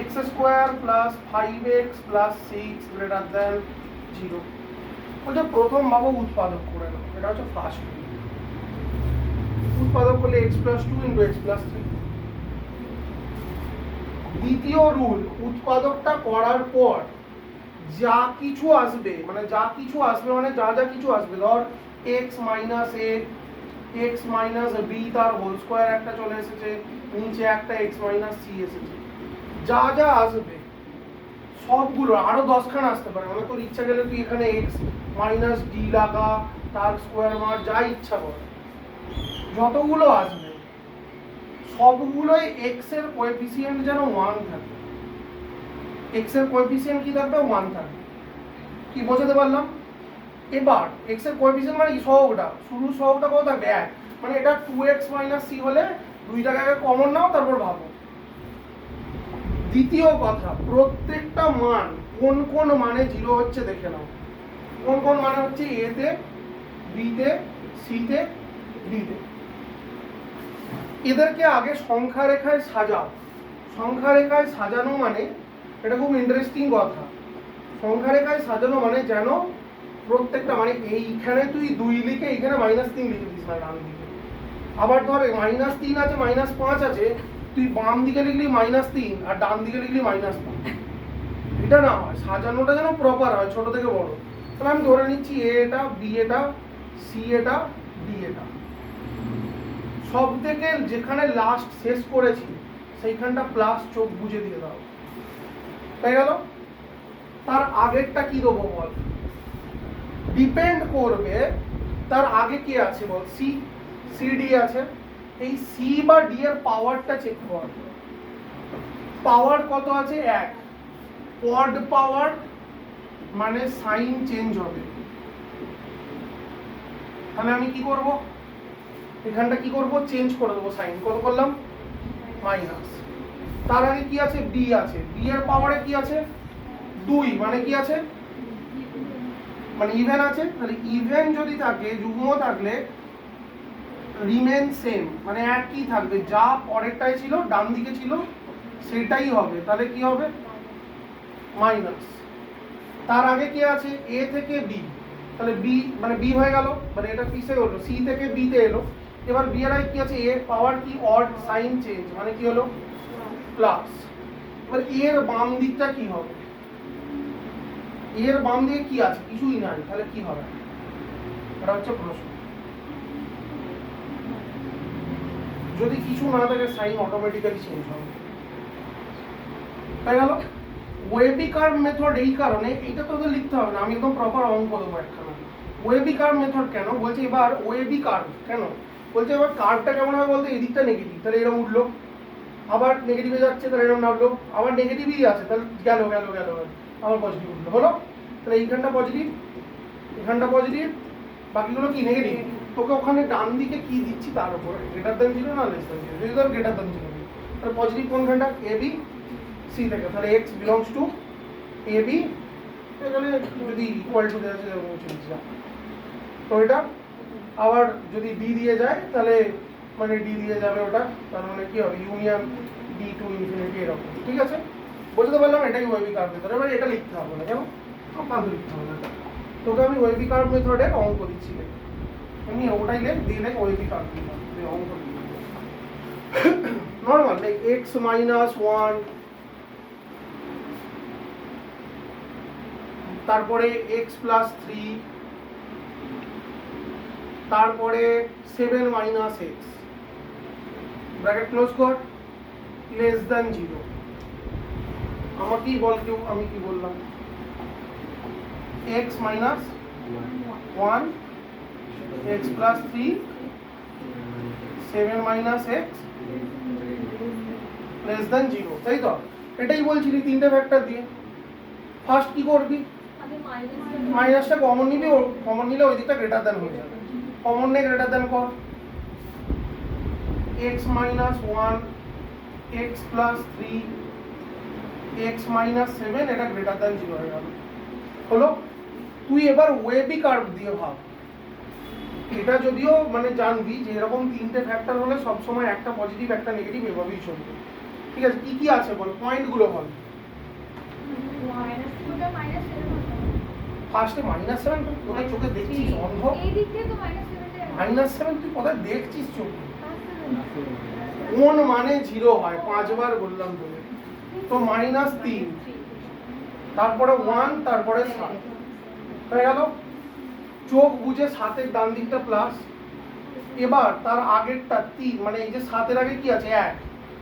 Speaker 1: x² + 5x + 6 গ্রেটার দ্যান 0, ওটা প্রথম ভাবে উৎপাদক করে নাও। এটা হচ্ছে ফার্স্ট রুল। উৎপাদক করলে x + 2 × x + 3। দ্বিতীয় রুল, উৎপাদকটা করার পর যা কিছু আসবে মানে যা কিছু আসবে, ধর x minus a, x minus b তার হোল স্কয়ার একটা চলে এসেছে, নিচে একটা x মাইনাস c এসেছে, যা যা আসবে সবগুলো আরো 10 খানা আসতে পারে। মানে তোর ইচ্ছা গেলে তুই এখানে x মাইনাস d লাগা, তার স্কয়ার মার, যা ইচ্ছা কর, যতগুলো আসবে সবগুলোই x এর কোএফিসিয়েন্ট যেন 1 থাকে। x এর কোএফিসিয়েন্ট কি থাকবে? 1 থাকবে। কি বোঝাতে পারলাম? এবার x এর কোএফিসিয়েন্ট মানে কি? সহগটা, শুরু সহগটা কত থাকবে? 1। মানে এটা 2x - c হলে দুইটাকে আগে কমন নাও, তারপর ভাবো। দ্বিতীয় কথা, প্রত্যেকটা মান কোন কোন মানে 0 হচ্ছে দেখে নাও। কোন কোন মানে হচ্ছে a তে, b তে, c তে, d তে। এদেরকে আগে সংখ্যা রেখায় সাজাও। সংখ্যা রেখায় সাজানো মানে, এটা খুব ইন্টারেস্টিং কথা, সংখ্যা রেখায় সাজানো মানে যেন প্রত্যেকটা মানে এইখানে তুই 2 লিখে এইখানে -3 লিখে দিস না ডান দিকে। আবার ধর -3 আছে, -5 আছে, তুই বাম দিকে লিখলি -3 আর ডান দিকে লিখলি -5। এটা না হয়, সাজানোটা যেন প্রপার হয়, ছোট থেকে বড়। তাহলে আমি ধরে নিচ্ছি a এটা, b এটা, c এটা, d এটা। সব থেকে যেখানে লাস্ট শেষ করেছি সেইখানটা প্লাস, চোখ বুঝে দিয়ে দাও, তাই গেল। তার আগেরটা কি দেবো বল? ডিপেন্ড করবে তার আগে কি আছে বল? সি, ডি আছে। এই সি বা ডি এর পাওয়ারটা চেক কর। পাওয়ার কত আছে? 1। অড পাওয়ার মানে সাইন চেঞ্জ হবে। তাহলে আমি কি করব, এখানটা কি করব, চেঞ্জ করে দেবো সাইন। কত করলাম, মাইনাস। তার আগে কি আছে, বি আছে, বি এর পাওয়ারে কি আছে 2, মানে কি আছে, মানে ইভেন আছে। তাহলে ইভেন যদি থাকে, যুগ্ম থাকলে রিমেন সেম, মানে একই থাকবে, যা পরেরটাই ছিল ডান দিকে ছিল সেটাই হবে। তাহলে কি হবে, মাইনাস। তার আগে কি আছে, এ থেকে বি, তাহলে বি মানে বি হয়ে গেল, মানে এটা কিসে হলো, সি থেকে বি তে এলো। এবার বি এর আগে কি আছে, এ পাওয়ার কি অড সাইন চেঞ্জ, মানে কি হলো প্লাস। এবার এর বাম দিকটা কি হবে, এর বাম দিকে কি আছে, কিছুই নাই, তাহলে কি হবে, এটা হচ্ছে প্রশ্ন। যদি কিছু না থাকে সাইন অটোমেটিক্যালি চেঞ্জ হবে। তাই গেল ওয়েবি কার্ভ মেথড। এই কারণে এইটা তোদের লিখতে হবে না, আমি একদম প্রপার অঙ্ক দেবো একখানা। ওয়েবি কার্ভ মেথড কেন বলছে, এবার ওয়েবি কার্ভ কেন বলছে, এবার কার্ভটা কেমন হবে বলতে, এদিকটা নেগেটিভ, তাহলে এরকম উঠলো, আবার নেগেটিভে যাচ্ছে তাহলে এরকম নামলো, আবার নেগেটিভই আছে তাহলে গেল গেল গেল, আবার পজিটিভ উঠলো, হলো। তাহলে এইখানটা পজিটিভ, এখানটা পজিটিভ, বাকিগুলো কি নেগেটিভ। তোকে ওখানে ডান দিকে কি দিচ্ছি তার উপরে, গ্রেটার দ্যান 0 না লেস দ্যান 0, যদি ধর গ্রেটার দ্যান 0, তাহলে পজিটিভ কোনখানটা, এ বি সি থেকে, তাহলে x belongs to A B, এখানে যদি ইকুয়াল টু দেওয়া আছে তো এটা, আবার যদি বি দিয়ে যায় তাহলে মানে ডি দিয়ে যাবে ওটা, তার মানে কি হবে, ইউনিয়ন ডি টু ইনফিনিটি এরকম। ঠিক আছে, বুঝতে পারলাম, এটাই ওয়েবি কার্ভ মেথড। এবার এটা লিখতে হবে না, কেন ফালতু লিখতে হবে না, তোকে আমি ওয়েবি কার্ভ মেথডের অঙ্ক দিচ্ছি, এমনি ওটাই লেখ, দিয়ে লেখ ওয়েবি কার্ভ মেথড, অঙ্ক নর্মাল লাইক এক্স মাইনাস 1, তারপরে এক্স প্লাস 3, তারপরে 7 মাইনাস এক্স, ব্র্যাকেট ক্লোজ কর, লেস দ্যান 0। আমাকেই বল কেউ, আমি কি বললাম, x minus 1, x plus 3, 7 minus x less than 0, তাই তো? এটাই বলছিলি তিনটে ফ্যাক্টর দিয়ে। ফার্স্ট কি করবি, মাইনাসটা কমন নিবি, কমন নিলে ওই দিকটা গ্রেটার দ্যান হয়ে যাবে, কমন নে গ্রেটার দ্যান কর, x minus 1, x plus 3, x minus 7, এটা গ্রেটার দ্যান 0 হয়ে গেল, হলো। তুই এবার ওয়েবি কার্ভ দিয়ে ভাব। এটা যদিও মানে জানবি যে এরকম তিনটে ফ্যাক্টর হলে সবসময় একটা পজিটিভ একটা নেগেটিভ এভাবেই চলবে। ঠিক আছে, কি কি আছে বল, পয়েন্টগুলো বল। ফার্স্টে -7, কোথায় চোখে দেখছিস অন্ধ, -7 তুই কোথায় দেখছিস চোখে, কোন মানে 0 হয়, 5 বার বললাম তোকে তো, -3, তারপরে 1, তারপরে 7 হয়ে গেল। চোখ বুঝে 7-এর ডান দিকটা প্লাস, এবার তার আগেরটা 3, মানে এই যে 7-এর আগে কি আছে 1,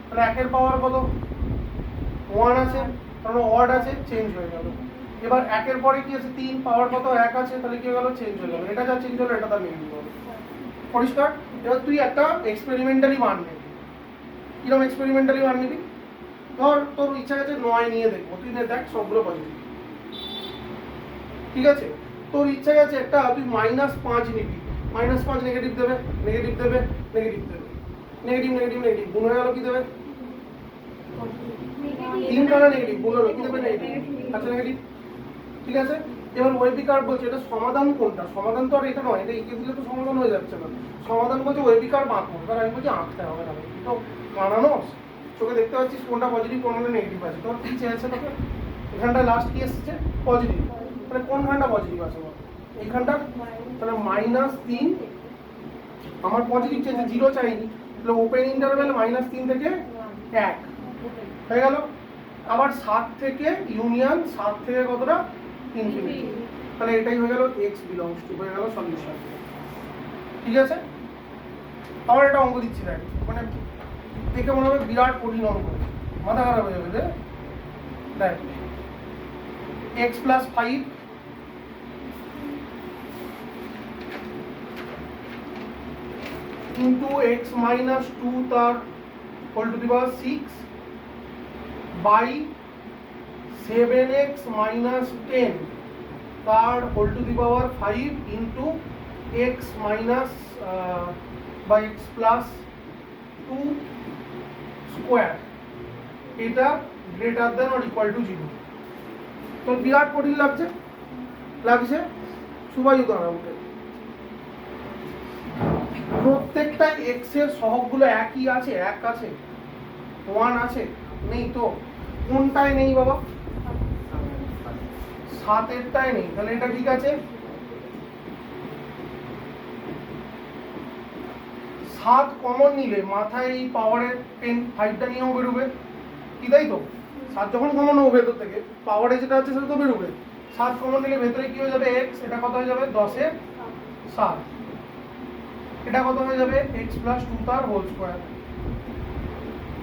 Speaker 1: তাহলে 1-এর পাওয়ার কত 1 আছে, কারণ অড আছে, চেঞ্জ হয়ে গেল। এবার 1-এর পরে কি আছে 3, পাওয়ার কত 1 আছে, তাহলে কি হয়ে গেল, চেঞ্জ হয়ে গেল। এটা যা চেঞ্জ হলো এটা তার নেগেটিভ হবে, পরিষ্কার। এবার তুই একটা এক্সপেরিমেন্টালি মান নিবি। কিরকম এক্সপেরিমেন্টালি মান নিবি, ধর তোর ইচ্ছা আছে 9 নিয়ে দেখবো, তুই দেখ সবগুলো পজিটিভ, ঠিক আছে। তোর ইচ্ছা আছে একটা তুই -5 নিবি, -5 নেগেটিভ দেবে, নেগেটিভ দেবে, নেগেটিভ দেবে, নেগেটিভ নেগেটিভ নেগেটিভ, গুণ হয়ে গেল, কি দেবে 3 টানা নেগেটিভ, গুণ হলো কি দেবে নেগেটিভ, আচ্ছা নেগেটিভ, ঠিক আছে। এবার ওয়েবি কার্ভ বলছে এটা সমাধান কোনটা, সমাধান তো আর এটা নয়, এটা এঁকে দিলে তো সমাধান হয়ে যাচ্ছে না, সমাধান বলছে ওয়েবি কার্ভ আঁকো। এবার আমি বলছি আঁকতে হবে না, তো বানানো চোখে দেখতে পাচ্ছিস কোনটা পজিটিভ কোনটা নেগেটিভ আছে, তোর কি চেয়েছে তোকে, এখানটা লাস্ট কি এসেছে পজিটিভ, তাহলে কোনখানটা পজিটিভ আছে বল, এইখানটা, তাহলে -3, আমার পজিটিভ চেয়েছে 0 চাইনি, তাহলে ওপেন ইন্টারভ্যাল -3 থেকে 1 হয়ে গেল। আবার 7 থেকে ইউনিয়ন 7 থেকে কতটা ইনফিনিটি, তাহলে এটাই হয়ে গেল x বিলংস টু, হয়ে গেল সলিউশন। ঠিক আছে, আবার একটা অঙ্ক দিচ্ছি দেখ, মানে দেখে মনে হবে বিরাট কঠিন অঙ্ক, মাথা খারাপ হয়ে যাবে দেখ। x plus 5 into x minus 2 তার whole to the power 6 by 7x minus 10 তার whole to the power 5 into x minus বা x প্লাস 2 স্কোয়ার, এটা greater than or equal to 0। তো বিরাট কঠিন লাগছে সুবায়ু দ্বারা উঠে। প্রত্যেকটা x এর সহগগুলো একই আছে, এক আছে, 1 আছে, নেই তো? কোনটায় নেই বাবা? 7 এরটায় নেই, তাহলে এটা ঠিক আছে। 7 কমন নিলে মাথায় এই পাওয়ারের 10 5টা নিয়েও বেরোবে, কি তাই তো? 7 যখন কমন হবে ভেতর থেকে, পাওয়ারে যেটা আছে সেটা তো বেরোবে। 7 কমন নিলে ভেতরে কি হয়ে যাবে? x, এটা কত হয়ে যাবে? 10 এর 7। এটা কত হয়ে যাবে? x প্লাস 2 তার হোল স্কোয়ার।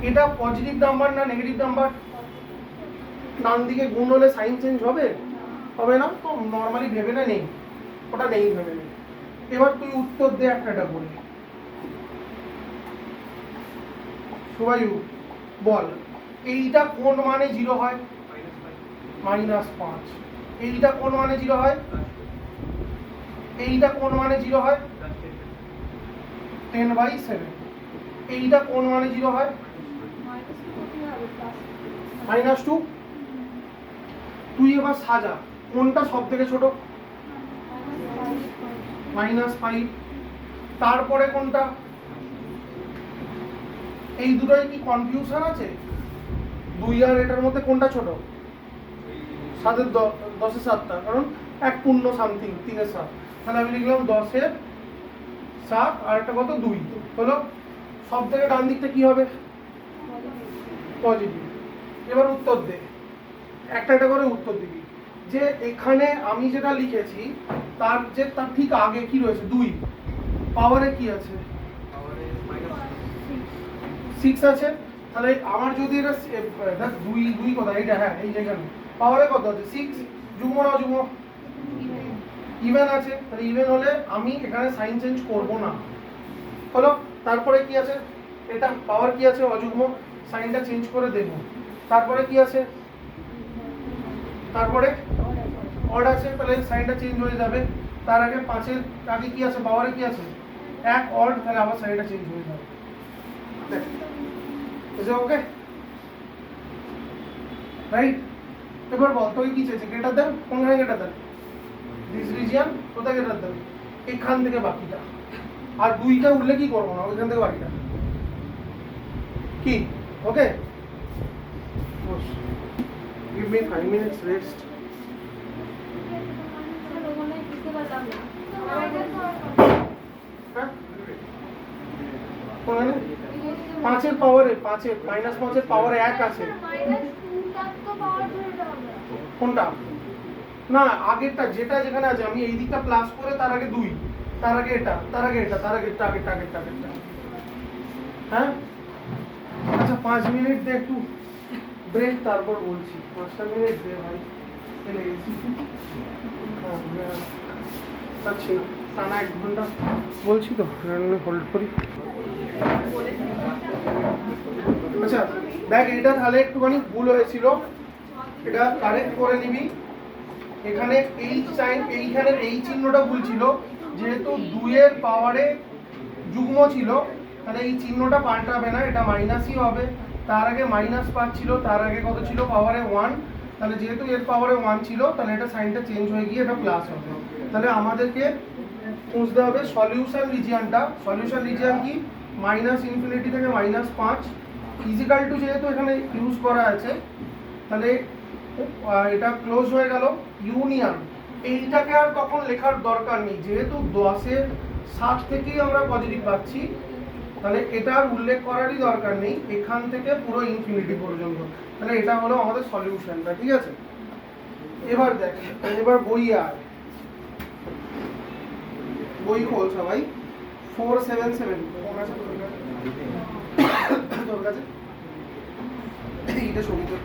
Speaker 1: এটা পজিটিভ নাম্বার না নেগেটিভ নাম্বার? ডান দিকে গুণ হলে সাইন চেঞ্জ হবে? হবে না তো, নর্মালি ভেবে না নেই, ওটা নেই ভেবে নেই। এবার তুই উত্তর দে একটা বলি। সুবায়ু বল, এইটা কোন মানে 0 হয়? -5। এইটা কোন মানে 0 হয়? এইটা কোন মানে 0 হয়? 10/7। এইটা কোন মানে 0 হয়? -2। তুই এবার সাজা, কোনটা সব থেকে ছোট? -5। তারপরে কোনটা? এই দুটোই কি কনফিউশন আছে? 2 আর এটার মধ্যে কোনটা ছোট? 7 10 এর 7টা, কারণ এক পূর্ণ সামথিং 3 এর 7, তাহলে আমি লিখলাম 10 এর 7 আর একটা কত 2 হলো। সব থেকে ডান দিকটা কি হবে? পজিটিভ। এবার উত্তর দে, একটা করে উত্তর দিবি। যে এখানে আমি যেটা লিখেছি তার ঠিক আগে কি রয়েছে? 2। পাওয়ারে কি আছে? 6 আছে। তাহলে আমার যদি এটা দেখ 2 কোথায়? এইটা, হ্যাঁ এই যেখানে পাওয়ারে কত আছে? 6। যুগ্ম না অযুগ্ম? ইভেন আছে। তাহলে ইভেন হলে আমি এখানে সাইন চেঞ্জ করব না, হলো। তারপরে কি আছে? এটা পাওয়ার কি আছে? অযুগ্ম, সাইনটা চেঞ্জ করে দেব। তারপরে কি আছে? তারপরে অড আছে, তাহলে সাইনটা চেঞ্জ হয়ে যাবে। তার আগে 5 এর আগে কি আছে? পাওয়ারে কি আছে? 1 অড, তাহলে আবার সাইনটা চেঞ্জ হয়ে যাবে। Okay right. এবার বল তোকে কি চাইছে? গ্রেটার দেন, কোনখানে গ্রেটার দেন? This region. কোথায় গ্রেটার দেন? এখান থেকে বাকিটা। আর 2টা উঠলে কি করবো না, ওইখান থেকে বাকিটা। কি ওকে? Give me 5 minutes rest. হ্যাঁ? কোনখানে? 5 এর পাওয়ারে 5 এর -5 এর পাওয়ারে 1 আছে। কোনটা? না আগেরটা, যেটা যেখানে আছে আমি এই দিকটা প্লাস করে তার আগে 2, তার আগে এটা, তার আগে এটা, তার আগে এটা, আগেরটা। হ্যাঁ আচ্ছা 5 মিনিট দে একটু ব্রেক, তারপর বলছি। 5টা মিনিট দে ভাই, চলে গেছি। আচ্ছা টানা 1 ঘন্টা বলছি তো, হোল্ড করি। আচ্ছা দেখ, এটা তাহলে একটুখানি ভুল হয়েছিল, এটা কারেক্ট করে নিবি। এখানে এই সাইন, এইখানে এই চিহ্নটা ভুল ছিল, যেহেতু 2 এর পাওয়ারে যুগ্ম ছিল, তাহলে এই চিহ্নটা পাল্টাবে না, এটা মাইনাসই হবে। তার আগে -5 ছিল, তার আগে কত ছিল? পাওয়ারে 1। তাহলে যেহেতু এর পাওয়ারে 1 ছিল, তাহলে এটা সাইনটা চেঞ্জ হয়ে গিয়ে এটা প্লাস হবে। তাহলে আমাদেরকে বুঝতে হবে সলিউশন রিজিয়নটা। সলিউশন রিজিয়ন কি? -∞ থেকে -5 ইজিক্যাল টু, যেহেতু এখানে ইউজ করা আছে, তাহলে এটা ক্লোজ হয়ে গেল। ইউনিয়ন, এইটাকে আর তখন লেখার দরকার নেই, যেহেতু 10 এর 7 থেকেই আমরা পজিটিভ পাচ্ছি, তাহলে এটা আর উল্লেখ করারই দরকার নেই, এখান থেকে পুরো ইনফিনিটি পর্যন্ত। তাহলে এটা হলো আমাদের সলিউশনটা, ঠিক আছে? এবার দেখ, এবার বই আর বই খোল সবাই। 477 কোন আছে তোর কাছে? এইটা ছবি তো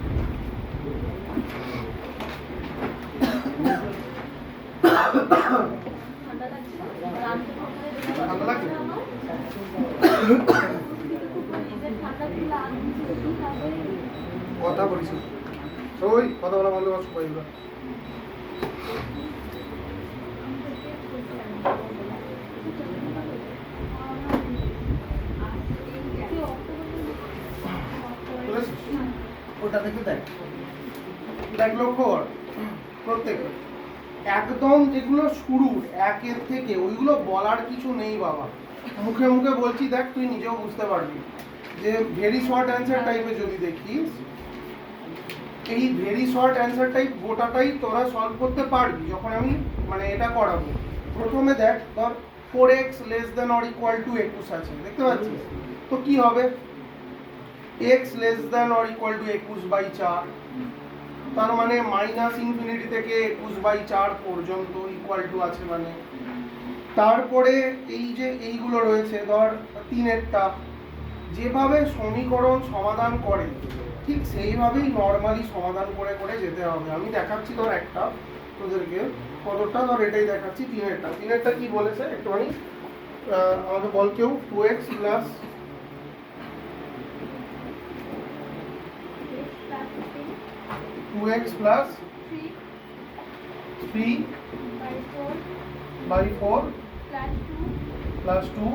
Speaker 1: ঠান্ডা লাগছে? কথা বলিস ওই কথা বলা বন্ধ কর সবাই এবার। বুঝেছিস? ওটা থেকে দেখ দেখ লক্ষ্য কর প্রত্যেকে একদম যেগুলো শুরুর একের থেকে ওইগুলো বলার কিছু নেই বাবা, মুখে মুখে বলছি, দেখ তুই নিজেও বুঝতে পারবি যে ভেরি শর্ট অ্যান্সার টাইপে যদি দেখিস, এই ভেরি শর্ট অ্যান্সার টাইপ গোটাটাই তোরা সলভ করতে পারবি যখন আমি মানে এটা করাবো। প্রথমে দেখ ধর 4x less than or equal two 21 আছে, দেখতে পাচ্ছিস? তো কি হবে, x less than or equal two 21/4, তার মানে মাইনাস ইনফিনিটি থেকে 21/4 পর্যন্ত ইকুয়াল টু আছে মানে। তারপরে এই যে এইগুলো রয়েছে ধর 3-এরটা, যেভাবে সমীকরণ সমাধান করে ঠিক সেইভাবেই নর্মালি সমাধান করে করে যেতে হবে। আমি দেখাচ্ছি ধর একটা তোদেরকে কতটা, ধর এটাই দেখাচ্ছি 3-এরটা কি বলেছে একটুখানি আমাকে বল কেউ। 2x plus 3/4 plus 2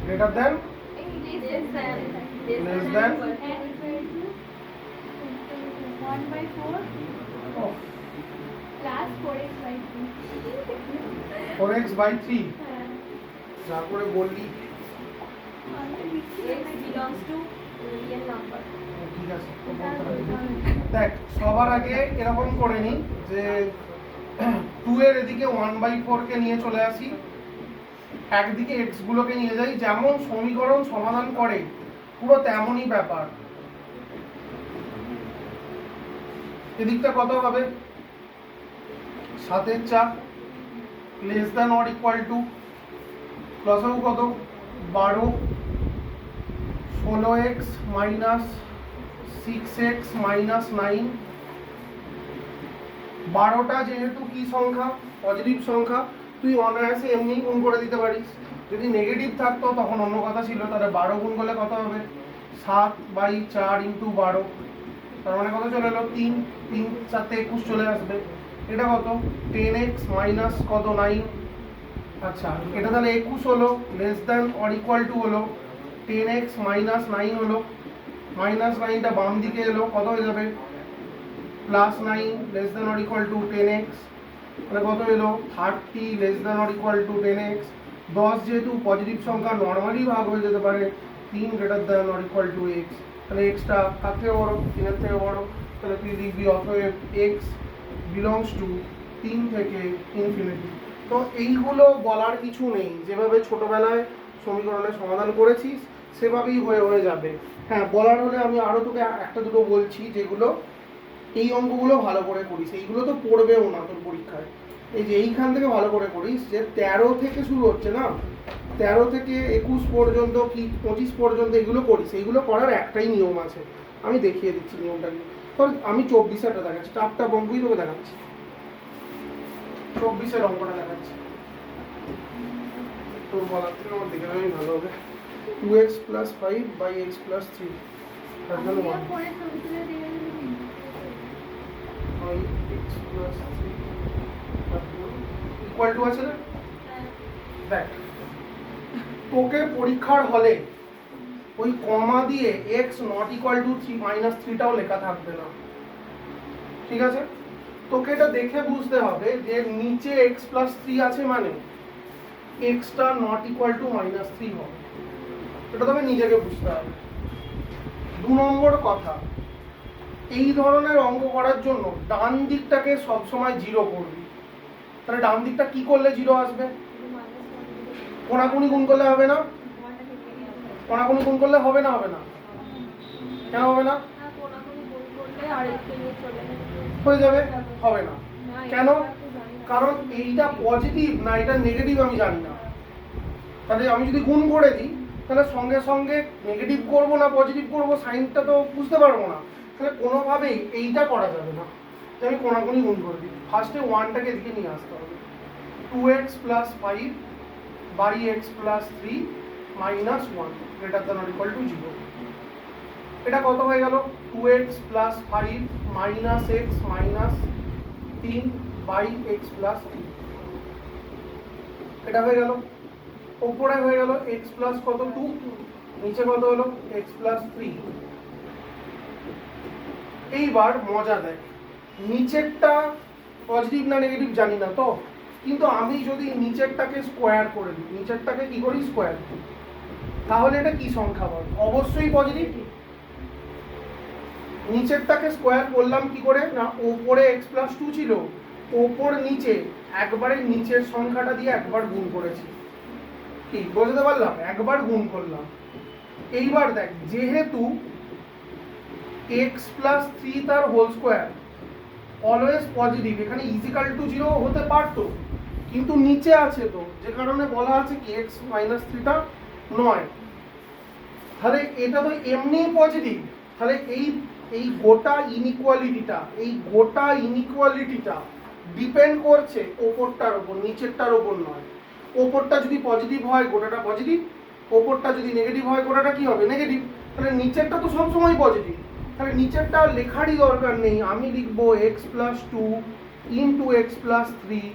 Speaker 1: greater than less than 4x/3 যা করে বললি ঠিক আছে। দেখ সবার আগে এরকম করে নি যে 2 এর এদিকে 1/4 কে নিয়ে চলে আসি, একদিকে x গুলোকে নিয়ে যাই, যেমন সমীকরণ সমাধান করে পুরো তেমনই ব্যাপার। এদিকটা কত হবে, 7/4 less than or equal two লসাগু কত 12, 16x মাইনাস 6x মাইনাস 9। 12টা যেহেতু কি সংখ্যা, পজিটিভ সংখ্যা, তুই অনায়াসে এমনি গুণ করে দিতে পারিস। যদি নেগেটিভ থাকতো তখন অন্য কথা ছিল, তাহলে 12 গুণ করলে কত হবে 7/4 ইন্টু 12, তার মানে কত চলে এলো 3, 3 4 21 চলে আসবে। এটা কত 10x মাইনাস কত 9, আচ্ছা এটা তাহলে 21 হলো, less than or equal two হলো 10x মাইনাস 9 হলো, মাইনাস 9টা বাম দিকে এলো কত হয়ে যাবে plus 9 less than or equal two 10x, তাহলে কত এলো 30 less than or equal two 10x। 10 যেহেতু পজিটিভ সংখ্যা নর্মালি ভাগ হয়ে যেতে পারে 3 greater than or equal two x, তাহলে এক্সটা কার থেকে বড় 3-এর থেকে বড়, তাহলে তুই লিখবি অতএব x বিলংস টু 3 থেকে ইনফিনিটি। তো এইগুলো বলার কিছু নেই, যেভাবে ছোটবেলায় সমীকরণের সমাধান করেছিস সেভাবেই হয়ে যাবে। হ্যাঁ বলার হলে আমি আরও তোকে একটা দুটো বলছি, যেগুলো এই অঙ্কগুলো ভালো করে করিস, এইগুলো তো পড়বেও না তোর পরীক্ষায়। এই যে এইখান থেকে ভালো করে করিস, যে 13 থেকে শুরু হচ্ছে না, 13 থেকে 21 পর্যন্ত কি 25 পর্যন্ত এগুলো করিস। এইগুলো করার একটাই নিয়ম আছে, আমি দেখিয়ে দিচ্ছি নিয়মটা কি। আমি 24-এরটা দেখাচ্ছি, টাপটা অঙ্কই তোকে দেখাচ্ছি, 24-এর অঙ্কটা দেখাচ্ছি, তোর বলার থেকে আমার দেখে নেওয়াই ভালো হবে। 2x প্লাস 5/x প্লাস 3 তার জন্য 1 5x প্লাস 3 ইকুয়াল টু আছে না। দেখ তোকে পরীক্ষার হলে ওই কমা দিয়ে x নট ইকুয়াল টু 3 - 3টাও লেখা থাকবে না, ঠিক আছে? তোকে এটা দেখে বুঝতে হবে যে নিচে x প্লাস 3 আছে মানে xটা নট ইকুয়াল টু -3 হবে, এটা তোকে নিজেকে বুঝতে হবে। 2 নম্বর কথা, এই ধরনের অঙ্ক করার জন্য ডান দিকটাকে সবসময় 0 করবি। তাহলে ডান দিকটা কি করলে 0 আসবে, কোনাকুনি গুণ করলে হবে না, কোনাকুনি গুণ করলে হবে না, হবে না কেন হবে না, হয়ে যাবে, হবে না কেন, কারণ এইটা পজিটিভ না এটা নেগেটিভ আমি জানি না। তাহলে আমি যদি গুণ করে দিই তাহলে সঙ্গে সঙ্গে নেগেটিভ করবো না পজিটিভ করবো সাইনটা তো বুঝতে পারবো না, তাহলে কোনোভাবেই এইটা করা যাবে না যে আমি কোনাকুনি গুণ করে দিই। ফার্স্টে 1টাকে এদিকে নিয়ে আসতে হবে, 2x plus 5/x plus 3 - 1 greater than or equal to 0। এটা কত হয়ে গেল 2x plus 5 minus x minus 3 by x plus 3, এটা হয়ে গেল। উপরে হয়ে গেল x প্লাস কত 2, নিচে কত হলো x প্লাস 3। এইবার মজা দেখ, নিচেরটা পজিটিভ না নেগেটিভ জানি না তো, কিন্তু আমি যদি নিচেরটাকে স্কোয়ার করে দিই, নিচেরটাকে কি করি স্কোয়ার, তাহলে এটা কি সংখ্যা বল? অবশ্যই পজিটিভ। নিচেরটাকে স্কোয়ার করলাম কি করে না, ওপরে x প্লাস 2 ছিল, ওপর নিচে একবারে নিচের সংখ্যাটা দিয়ে একবার গুণ করেছি, কি বুঝতে পারলাম? একবার গুণ করলাম। এইবার দেখ, যেহেতু x প্লাস 3 তার হোল স্কোয়ার অলওয়েজ পজিটিভ, এখানে ইজিক্যাল টু 0 হতে পারতো, কিন্তু নিচে আছে তো, যে কারণে বলা আছে কি x মাইনাস 3টা নয়, তাহলে এটা তো এমনিই পজিটিভ। তাহলে এই গোটা ইনইকুয়ালিটিটা ডিপেন্ড করছে ওপরটার ওপর, নিচেরটার ওপর নয়। ওপরটা যদি পজিটিভ হয় গোটাটা পজিটিভ, ওপরটা যদি নেগেটিভ হয় গোটাটা কি হবে নেগেটিভ। তাহলে নিচেরটা তো সবসময় পজিটিভ, তাহলে নিচেরটা লেখারই দরকার নেই, আমি লিখবো x plus 2 into x plus 3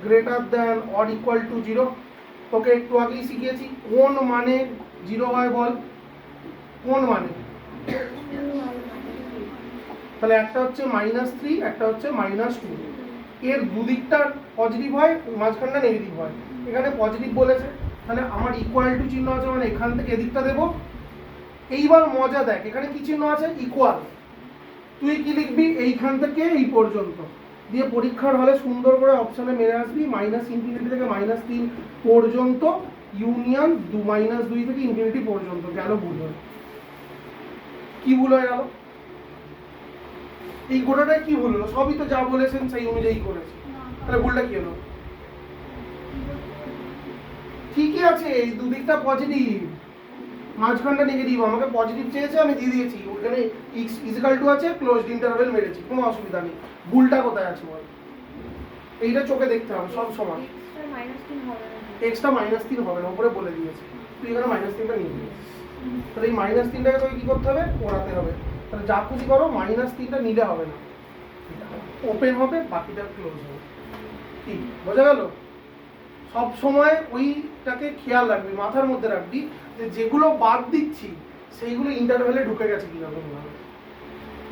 Speaker 1: greater than or equal to 0। তোকে একটু আগেই শিখিয়েছি কোন মানে 0 হয় বল, কোন মানে? তাহলে একটা হচ্ছে -3, একটা হচ্ছে -2, এর দুদিকটা পজিটিভ হয়, মাঝখানটা নেগেটিভ হয়। এখানে পজিটিভ বলেছে, তাহলে আমার ইকুয়াল টু চিহ্ন আছে, মানে এখান থেকে এদিকটা দেবো। এইবার মজা দেখ, এখানে কি চিহ্ন আছে ইকুয়াল, তুই কি লিখবি এইখান থেকে এই পর্যন্ত দিয়ে পরীক্ষার হলে সুন্দর করে অপশনে মেরে আসবি -∞ থেকে -3 পর্যন্ত ইউনিয়ন -2 থেকে ইনফিনিটি পর্যন্ত। গেল ভুল হয়ে, কি ভুল হয়ে গেল? এই গোটাটাই কি ভুল হলো? সবই তো যা বলেছেন সেই অনুযায়ী করেছে, তাহলে ভুলটা কি হলো? ঠিকই আছে, এই দুদিকটা পজিটিভ, মাঝখানটা নেগেটিভ। আমাকে পজিটিভ চেয়েছে, আমি দিয়ে দিয়েছি, ওখানে ইজিক্যাল টু আছে, ক্লোজড ইন্টারভেল মেরেছি, কোনো অসুবিধা নেই। ভুলটা কোথায় আছে বল? এইটা চোখে দেখতে হবে সব সময়। এক্সট্রা -3 হবে না, উপরে বলে দিয়েছে, তুই এখানে -3টা নিয়ে নিয়েছিস, তাহলে এই -3টাকে তোকে কি করতে হবে? ওড়াতে হবে। তাহলে যা খুশি করো, -3টা নিলে হবে না, ওপেন হবে, বাকিটা ক্লোজ হবে। কি বোঝা গেল? সব সময় ওইটাকে খেয়াল রাখবি, মাথার মধ্যে রাখবি যে যেগুলো বাদ দিচ্ছি সেইগুলো ইন্টারভ্যালে ঢুকে গেছে কিনা তোমরা,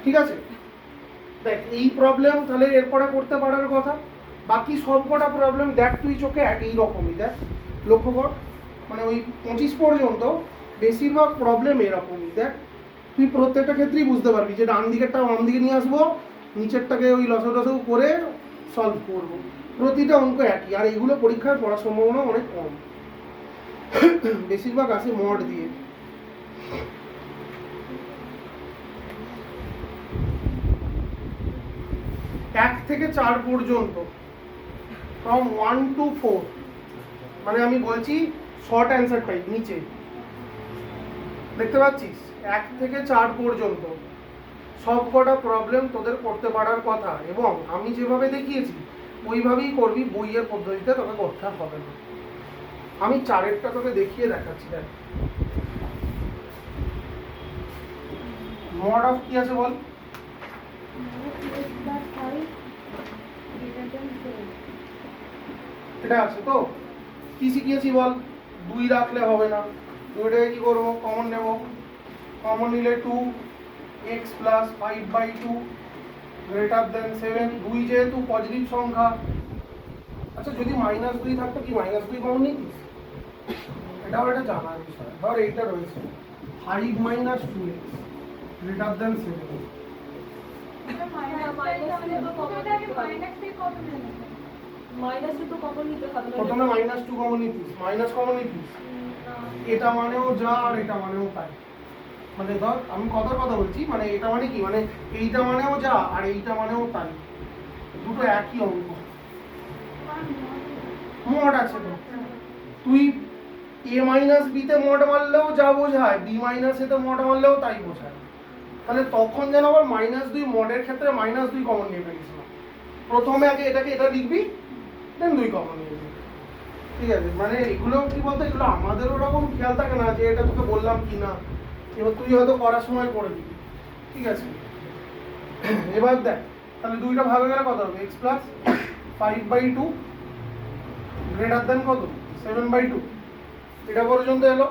Speaker 1: ঠিক আছে? দেখ এই প্রবলেম তাহলে এরপরে করতে পারার কথা, বাকি সব কটা প্রবলেম দেখ তুই চোখে একই রকমই, দেখ লক্ষ্য কর, মানে ওই 25 পর্যন্ত বেশিরভাগ প্রবলেম এরকমই। দেখ তুই প্রত্যেকটা ক্ষেত্রেই বুঝতে পারবি যে ডান দিকেরটা বাম দিকে নিয়ে আসবো, নিচেরটাকে ওই লসাগু করে সলভ করবো, প্রতিটা অঙ্ক একই। আর এইগুলো পরীক্ষায় পড়ার সম্ভাবনা অনেক কম, বেশিরভাগ আসে মড দিয়ে। এক থেকে 4 পর্যন্ত, ফ্রম 1 to 4, মানে আমি বলছি শর্ট অ্যান্সার টাইপ, নিচে দেখতে পাচ্ছিস 1 থেকে 4 পর্যন্ত সব কটা প্রবলেম তোদের করতে পারার কথা, এবং আমি যেভাবে দেখিয়েছি ওইভাবেই করবি, বইয়ের পদ্ধতিতে তোকে করতে হবে না। আমি 4এরটা তোকে দেখিয়ে দেখাচ্ছি। দেখ মড অফ কি আছে বল? এটা আছে তো, কি শিখিয়েছি বল? 2 রাখলে হবে না, 2টাকে কি করবো? কমন নেব, কমন নিলে 2x প্লাস 5/2 গ্রেটার দেন 7। 2 যেহেতু পজিটিভ সংখ্যা, আচ্ছা যদি -2 থাকতো কি -2 কমন নিতিস? এটাও একটা জানার বিষয়। ধর এইটা রয়েছে 5 - 2x গ্রেটার দেন 7, প্রথমে -2 কমন নিতিস, মাইনাস কমন নিতিস, এটা মানেও যা আর এটা মানেও তাই। মানে ধর আমি কথা বলছি, মানে এটা মানে কি, মানে এইটা মানেও যা আর এইটা মানেও তাই, দুটো একই অঙ্ক, মড আছে তো। তুই a - b তে মড মারলেও যা বোঝায়, b - a তে মড মারলেও তাই বোঝায়। তাহলে তখন যেন আবার -2 মডের ক্ষেত্রে -2 কমন নিয়ে ফেলিস না, প্রথমে আগে এটাকে এটা লিখবি, দেন 2 কমন নিয়ে নিবি, ঠিক আছে? মানে এগুলো কি বলতো, এগুলো আমাদের ওরকম খেয়াল থাকে না যে এটা তোকে বললাম কি না, এবার তুই হয়তো করার সময় করে দিবি, ঠিক আছে? এবার দেখ, তাহলে দুইটা ভাগ হয়ে গেলে কত হবে? এক্স প্লাস 5/2 গ্রেটার দেন কত? 7/2। এটা পর্যন্ত এলো।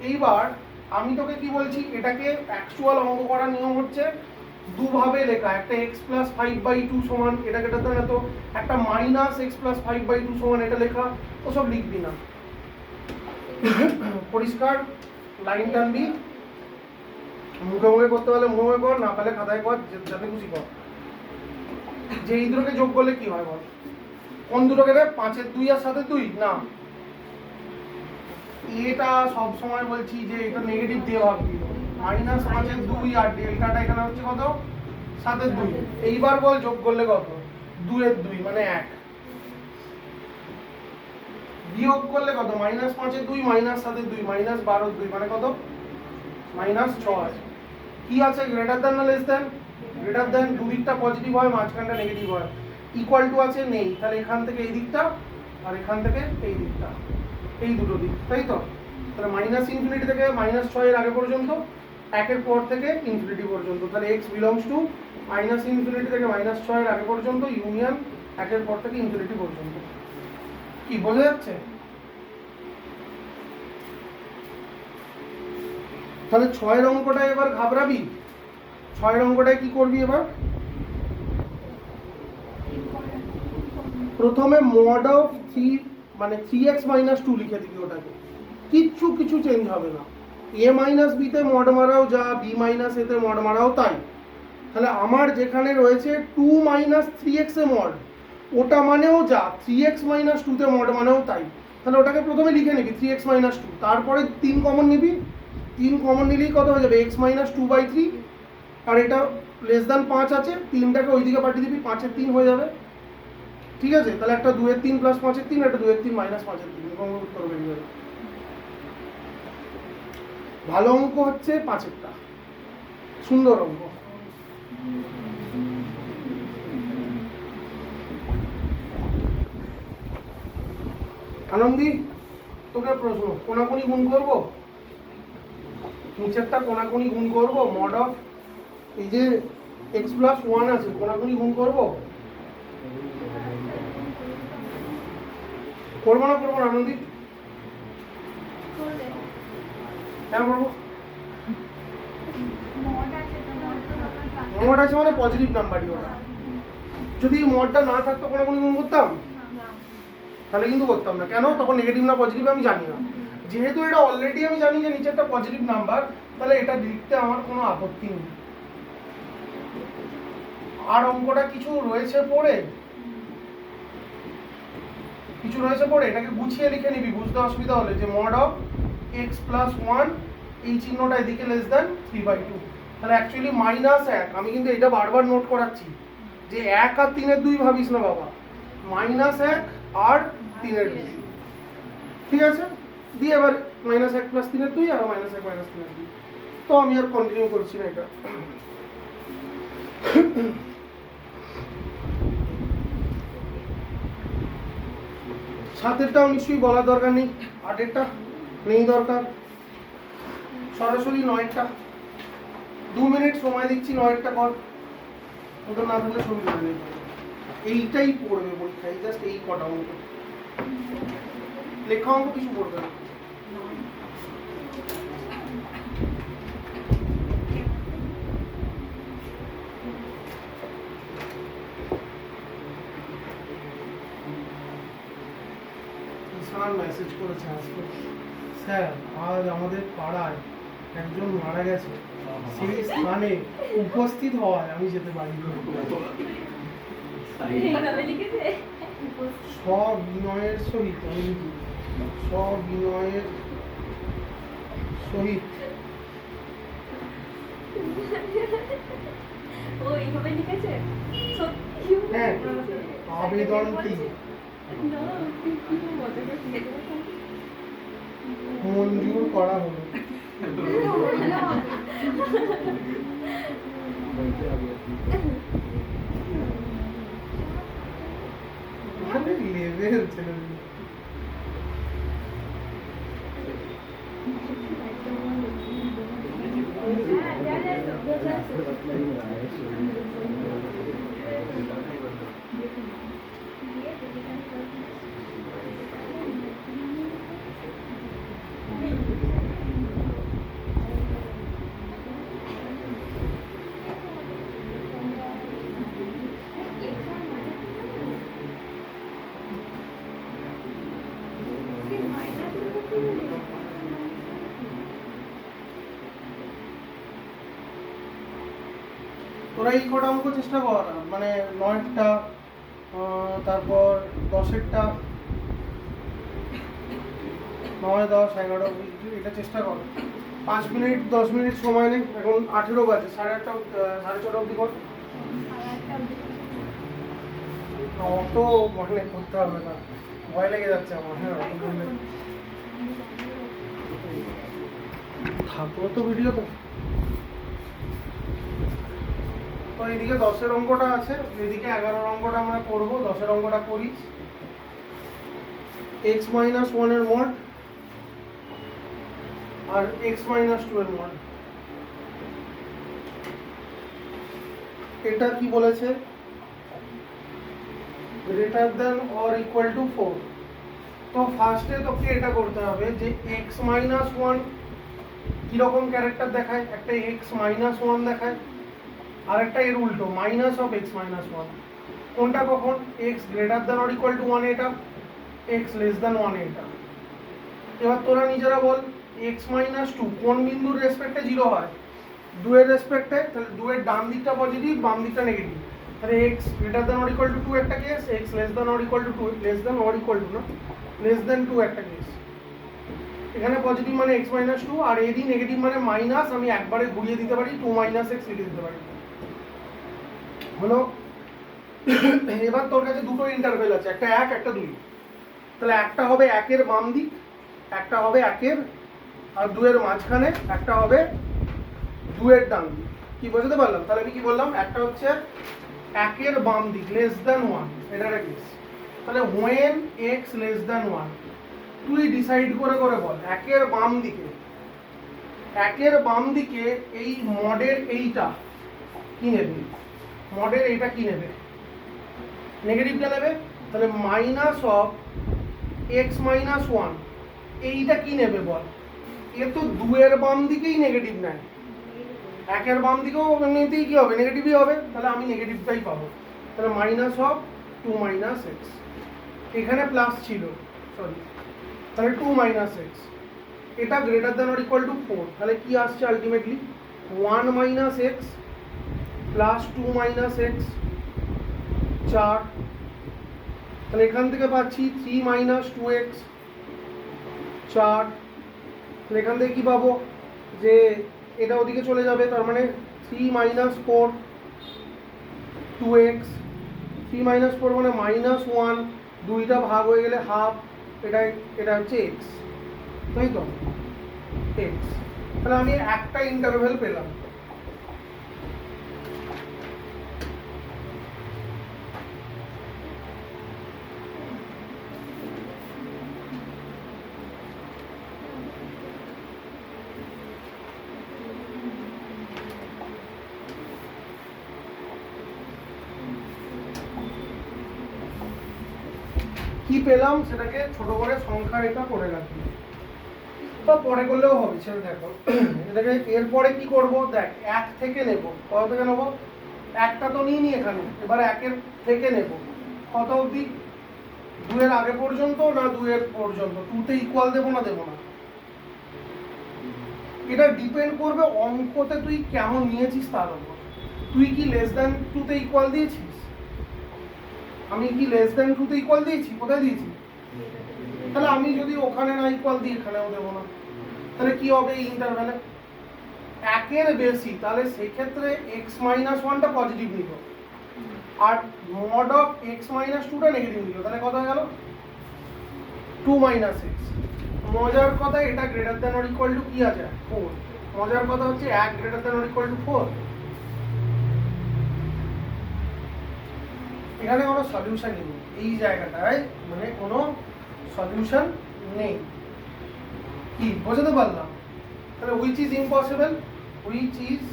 Speaker 1: এইবার আমি তোকে কি বলছি, এটাকে অ্যাকচুয়াল অঙ্ক করার নিয়ম হচ্ছে দুভাবে লেখা। একটা x প্লাস 5/2 সমান এটাকে এটা দেন এত, একটা মাইনাস x প্লাস 5/2 সমান এটা লেখা। ওসব লিখবি না, পরিষ্কার লাইন টানবি, মুখে মুখে করতে পারলে মুখে কর, না পারলে খাতায় কর, যাতে খুশি কর। যে এই দুটোকে যোগ করলে কি হয় বল? কোন দুটোকে রে? 5-এর 2 আর 7-এর 2 না, এটা সব সময় বলছি যে এটা নেগেটিভ দিয়ে ভাববি। -5-এর 2 আর ডেল্টাটা এখানে হচ্ছে কত? 7-এর 2। এইবার বল যোগ করলে কত? 2-এর 2 মানে 1। বিয়োগ করলে কত? -5-এর 2 -7-এর 2 -12-এর 2 মানে কত? -6। কি আছে? গ্রেটার দ্যান না লেস দ্যান? Greater than. দুদিকটা পজিটিভ হয়, মাঝখানটা নেগেটিভ হয়। ইকুয়াল টু আছে? নেই। তাহলে এখান থেকে এই দিকটা আর এখান থেকে এই দিকটা, এই দুটো দিক, তাই তো? তাহলে -∞ থেকে -6 এর আগে পর্যন্ত, 1-এর পর থেকে ইনফিনিটি পর্যন্ত। তাহলে x বিলংস টু -∞ থেকে -6 এর আগে পর্যন্ত, ইউনিয়ন 1-এর পর থেকে ইনফিনিটি পর্যন্ত। কি বোঝা যাচ্ছে? তাহলে 6-এর অঙ্কটা এবার ঘাবড়াবি। 6-এর অঙ্কটায় কি করবি এবার? প্রথমে মড অফ 3 মানে 3x - 2 লিখে দিবি ওটাকে। কিছু চেঞ্জ হবে না। a - b তে মড মারাও যা, b - a তে মড মারাও তাই। তাহলে আমার যেখানে রয়েছে 2 - 3x এ মড, ওটা মানেও যা, 3x - 2 তে মড মানেও তাই। তাহলে ওটাকে প্রথমে লিখে নিবি 3x - 2, তারপরে 3 কমন নিবি। 3 কমন নিলেই কত হয়ে যাবে? x - 2/3। আর এটা লেস দ্যান 5 আছে, 3টাকে ওইদিকে পাঠিয়ে দিবি, 5-এর 3 হয়ে যাবে। ঠিক আছে? তাহলে একটা 2-এর 3 প্লাস 5-এর 3, একটা 2-এর 3 মাইনাস 5-এর 3, এরকম উত্তর বেরিয়ে যাবে। ভালো অঙ্ক হচ্ছে 5-এরটা, সুন্দর অঙ্ক। আনন্দি, তোকে প্রশ্ন, কোনাকুনি গুণ করব? নিচেরটা কোনাকুনি গুণ করব? মড অফ এই যে x প্লাস 1 আছে, কোনাকুনি গুণ করব? করবো না আনন্দি? কেন করবো? মড আছে মানে পজিটিভ নাম্বারই ওটা। যদি মডটা না থাকতো কোনাকুনি গুণ করতাম? তাহলে কিন্তু করতাম না। কেন? তখন নেগেটিভ না পজিটিভ আমি জানি না। যেহেতু এটা অলরেডি আমি জানি যে নিচেরটা পজিটিভ নাম্বার, তাহলে এটা লিখতে আমার কোনো আপত্তি নেই। আর অঙ্কটা কিছু রয়েছে পড়ে, এটাকে গুছিয়ে লিখে নিবি বুঝতে অসুবিধা হলে, যে মড অফ x প্লাস 1, এই চিহ্নটা এদিকে লেস দ্যান 3/2। তাহলে অ্যাকচুয়ালি -1, আমি কিন্তু এটা বারবার নোট করাচ্ছি যে 1 আর 3-এর 2 ভাবিস না বাবা, -1 আর 3-এর 2। ঠিক আছে? দিয়ে এবার -1 প্লাস 3-এর 2 আর -1 মাইনাস 3-এর 2। তো আমি আর কন্টিনিউ করছি না এটা। সাতেরটাও নিশ্চয়ই বলার দরকার নেই, 8-এরটা নেই দরকার, সরাসরি 9-টা। 2 মিনিট সময় দিচ্ছি, 9-টা কর। ওটা না থাকলে ছবি করে নিতে হবে। এইটাই পড়বে পরীক্ষায়, জাস্ট এই কটা অঙ্ক, লেখা অঙ্ক কিছু পড়বে না। মেসেজ করেছে আজকে, স্যার আজ আমাদের পাড়ায় একজন মারা গেছে, সেই স্থানে উপস্থিত হওয়ায় আমি যেতে পারি না। সবিনয়ের সহিত, সবিনয়ের সহিত হ্যাঁ আবেদনটি মঞ্জুর করা হলো। লেভেল ছেলে তোরা এই কটা অঙ্ক চেষ্টা কর, মানে 9টা, তারপর 10এরটা, 9, 10, 11, এটা চেষ্টা কর। 5 মিনিট 10 মিনিট সময় নেই, এখন 18 বাজে, 8:30, 6:30 অবধি কর। অত মানে করতে হবে না, ভয় লেগে যাচ্ছে আমার। হ্যাঁ, থাকলো তো ভিডিও তো। তো এইদিকে 10-এর অঙ্কটা আছে, এদিকে 11-এর অঙ্কটা আমরা করবো। 10-এর অঙ্কটা করি। x - 1 এর মড আর x - 2 এর মড। এটা কি বলেছে? Greater than or equal two 4। তো ফার্স্টে তোকে এটা করতে হবে যে x - 1 কিরকম ক্যারেক্টার দেখায়। একটা x - 1 দেখায়, আর একটা এর উল্টো মাইনাস অফ x - 1। কোনটা কখন? x greater than or equal two 1 এটা, x লেস দ্যান 1 এটা। এবার তোরা নিজেরা বল x - 2 কোন বিন্দুর রেসপেক্টে 0 হয়? 2 এর রেসপেক্টে। তাহলে 2 এর ডান দিকটা পজিটিভ, বাম দিকটা নেগেটিভ। তাহলে x greater than or equal two 2 একটা case, x less than or equal two 2, less than or equal two না, লেস দ্যান 2 একটা কেস। এখানে পজিটিভ মানে x - 2, আর এদিকে নেগেটিভ মানে মাইনাস। আমি একবারে ঘুরিয়ে দিতে পারি, 2 - x লিখে দিতে পারি। হলো। এবার তোর কাছে দুটো ইন্টারভেল আছে, একটা 1, একটা 2। তাহলে একটা হবে 1-এর বাম দিক, একটা হবে 1-এর আর 2-এর মাঝখানে, একটা হবে 2-এর ডান দিক। কি বোঝাতে পারলাম? তাহলে আমি কি বললাম? একটা হচ্ছে 1-এর বাম দিক লেস দ্যান 1, এটা কেস। তাহলে when x লেস দ্যান 1, তুই ডিসাইড করে করে বল 1-এর বাম দিকে, 1-এর বাম দিকে এই মডের এইটা কি নেবে? মডের এইটা কি নেবে? নেগেটিভটা নেবে। তাহলে মাইনাস অফ x - 1 এইটা কি নেবে বল? এ তো 2-এর বাম দিকেই নেগেটিভ নেয়, 1-এর বাম দিকেও এমনিতেই কি হবে? নেগেটিভই হবে। তাহলে আমি নেগেটিভটাই পাবো। তাহলে মাইনাস অফ 2 - x, এখানে প্লাস ছিল, সরি, তাহলে 2 - x। এটা greater than or equal two 4। তাহলে কি আসছে আলটিমেটলি? 1 - x plus 2 - x, 4। তাহলে এখান থেকে পাচ্ছি 3 - 2x, 4। তাহলে এখান থেকে কি পাবো? যে এটা ওদিকে চলে যাবে, তার মানে 3 - 4 2x, 3 - 4 মানে -1, 2টা ভাগ হয়ে গেলে হাফ, এটা হচ্ছে x, তাই তো? x। তাহলে আমি একটা ইন্টারভেল পেলাম। কি পেলাম সেটাকে ছোট করে সংখ্যা এটা করে রাখি, বা পরে করলেও হবে, ছেড়ে দেখো। এটাকে এরপরে কি করব? দেখ, 1 থেকে নেব। কত থেকে নেব? একটা তো নিই নি এখানে, এবার 1-এর থেকে নেব। কত অবধি? 2-এর আগে পর্যন্ত না 2-এর পর্যন্ত? 2-তে ইকুয়াল দেবো না দেবো না? এটা ডিপেন্ড করবে অঙ্কতে তুই কেমন নিয়েছিস তার উপর। তুই কি লেস দ্যান 2-তে ইকুয়াল দিয়েছিস? আমি কি লেস দ্যান 2-তে ইকুয়াল দিয়েছি? কোথায় দিয়েছি? তাহলে আমি যদি ওখানে না ইকুয়াল দিই, এখানেও দেবো না। তাহলে কি হবে এই ইন্টারভ্যালে? 1-এর বেশি, তাহলে সেক্ষেত্রে x - 1টা পজিটিভ নিল, আর মড অফ x - 2টা নেগেটিভ নিল। তাহলে কত হয়ে গেল? 2 - x। মজার কথা, এটা greater than or equal two কি আছে? 4। মজার কথা হচ্ছে 1 greater than or equal two 4। এখানে কোনো সলিউশন নেই এই জায়গাটায়, মানে কোনো সলিউশন নেই। কি বোঝাতে পারলাম? তাহলে which is impossible? which is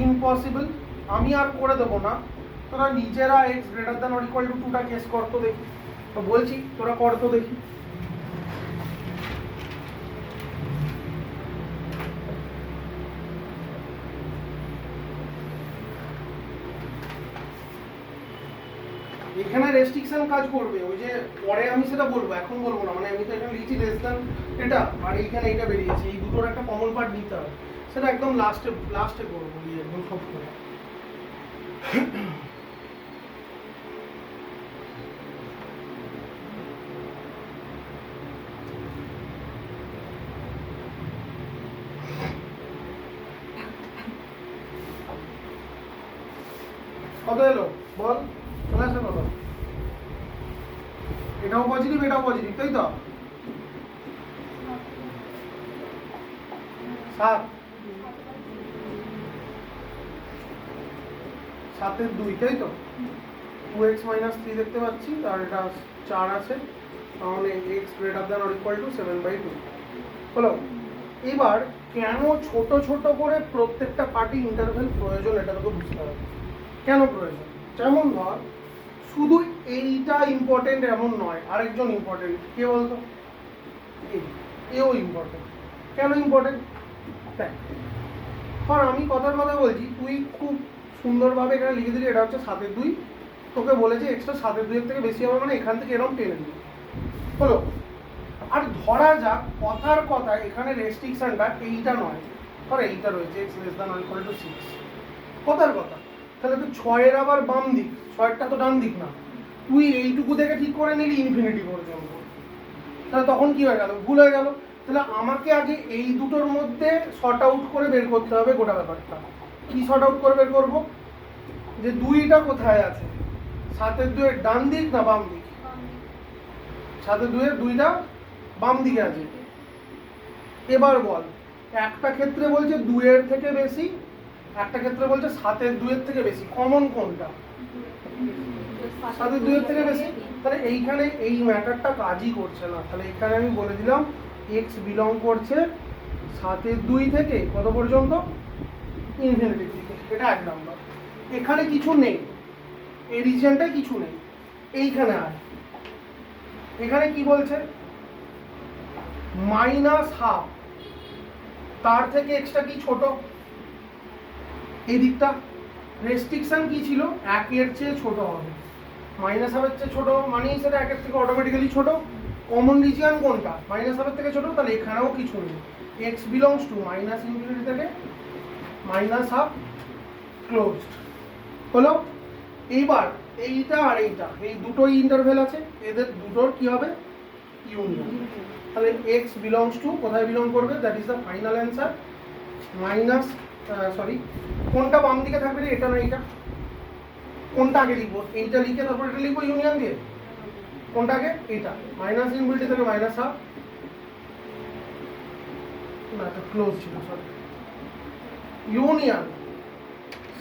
Speaker 1: impossible, আমি আর করে দেবো না, তোরা নিজেরা x greater than or equal two 2টা কেস কর তো দেখি। তো বলছি তোরা কর তো দেখি। এখানে রেস্ট্রিকশন কাজ করবে, ওই যে পরে আমি সেটা বলবো, এখন বলবো না। মানে আমি তো এখানে লিখছি লেস দ্যান এটা, আর এইখানে এটা বেরিয়েছে, এই দুটোর একটা কমন পার্ট নিতে হবে, সেটা একদম লাস্টে করবো, একদম সব করে। কত এলো বল, চলে আসে কত? এটাও পজিটিভ, এটাও পজিটিভ, তাই তো? 7, 7-এর 2, তাই তো? 2x - 3 দেখতে পাচ্ছি, আর এটা 4 আছে, তাহলে x greater than or equal two 7/2 হলো। এবার কেন ছোট ছোট করে প্রত্যেকটা পার্টি ইন্টারভেল প্রয়োজন, এটা তোকে বুঝতে হবে কেন প্রয়োজন। যেমন ধর শুধু এইটা ইম্পর্টেন্ট এমন নয়, আরেকজন ইম্পর্টেন্ট, কে বলতো? এও ইম্পর্টেন্ট। কেন ইম্পর্টেন্ট? দেখ, ধর আমি কথার কথা বলছি, তুই খুব সুন্দরভাবে এখানে লিখে দিলি এটা হচ্ছে 7-এর 2, তোকে বলেছে এক্সট্রা 7-এর 2 থেকে বেশি হবে, মানে এখান থেকে এরকম টেনে নিবি হলো। আর ধরা যাক কথার কথা এখানে রেস্ট্রিকশনটা এইটা নয়, ধর এইটা রয়েছে x less than or equal two 6, কথার কথা, তাহলে তো 6-এর আবার বাম দিক, 6-এরটা তো ডান দিক না, তুই এইটুকু থেকে ঠিক করে নিলি ইনফিনিটি পর্যন্ত, তাহলে তখন কি হয়ে গেল? ভুল হয়ে গেল। তাহলে আমাকে আগে এই দুটোর মধ্যে শর্ট আউট করে বের করতে হবে গোটা ব্যাপারটা। কি শর্ট আউট করে বের করবো? যে 2টা কোথায় আছে, 7-এর 2-এর ডান দিক না বাম দিক? 7-এর 2-এর 2টা বাম দিকে আছে। এবার বল, একটা ক্ষেত্রে বলছে 2-এর থেকে বেশি, একটা ক্ষেত্রে বলছে 7-এর 2-এর থেকে বেশি, কমন কোনটা? 7-এর 2-এর থেকে বেশি। তাহলে এইখানে এই ম্যাটারটা কাজই করছে না, তাহলে এখানে আমি বলে দিলাম x বিলং করছে 7-এর 2 থেকে কত পর্যন্ত? ইনফিনিটির দিকে, এটা 1 নাম্বার। এখানে কিছু নেই, এই রিজিয়নটায় কিছু নেই, এইখানে আয়। এখানে কি বলছে? -12, তার থেকে এক্সট্রা কি ছোট? এই দিকটা রেস্ট্রিকশন কি ছিল? 1-এর চেয়ে ছোট হবে, -1-এর চেয়ে ছোট মানেই সেটা 1-এর থেকে অটোমেটিক্যালি ছোট। কমন রিজিয়ন কোনটা? -1-এর থেকে ছোট, তাহলে এখানেও কিছু নেই। x বিলংস টু -ইনফিনিটি থেকে -1/2 ক্লোজড হলো। এইবার এইটা আর এইটা, এই দুটোই ইন্টারভেল আছে, এদের দুটোর কি হবে? ইউনিয়ন। তাহলে x বিলংস টু কোথায় বিলং করবে? That is the final answer. কোনটা বাম দিকে থাকবে রে? এটা না এইটা? কোনটা আগে লিখবো? এইটা লিখে তারপর এটা লিখবো ইউনিয়ন দিয়ে। কোনটা আগে? এইটা। -ইনফিনিটি থেকে -1/2, না এটা ক্লোজ ছিল, সরি। ইউনিয়ন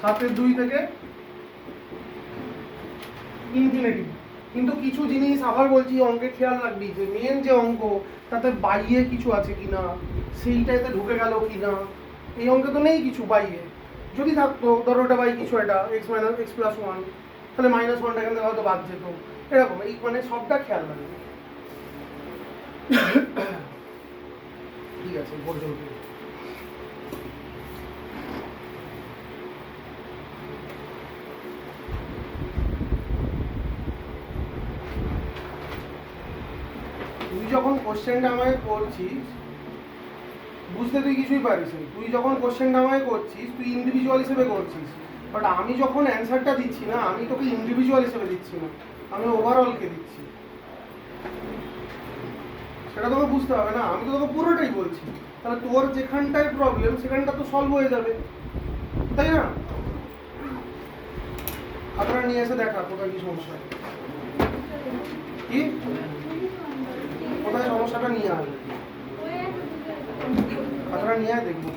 Speaker 1: 7-এর 2 থেকে ইনফিনিটি। কিন্তু কিছু জিনিস আবার বলছি অঙ্কে খেয়াল রাখবি, যে মেন যে অঙ্ক তাতে বাইরে কিছু আছে কিনা, সেইটাতে ঢুকে গেল কিনা। এই অঙ্কে তো নেই কিছু বাইরে, যদি থাকতো ধরো এটা বাই কিছু, এটা x + 1, তাহলে -1টা এখান থেকে হয়তো বাদ যেত, এরকম। এই মানে সবটা খেয়াল রাখবে। ঠিক আছে, পর্যন্ত। তুই যখন কোশ্চেনটা আমায় করছিস, বুঝতে তুই কিছুই পারিস নি। তুই যখন কোশ্চেনটা আমায় করছিস, তুই ইন্ডিভিজুয়াল হিসেবে করছিস, বাট আমি যখন অ্যান্সারটা দিচ্ছি না, আমি তোকে ইন্ডিভিজুয়াল হিসেবে দিচ্ছি না, আমি ওভারঅলকে দিচ্ছি। সেটা তোকে বুঝতে হবে না, আমি তো তোকে পুরোটাই বলছি। তাহলে তোর যেখানটায় প্রবলেম সেখানটা তো সলভ হয়ে যাবে, তাই না? আপনারা নিয়ে এসে দেখা কোথায় কি সমস্যা, কি কোথায় সমস্যাটা নিয়ে আসবে, আপনারা নিয়ে দেখবো।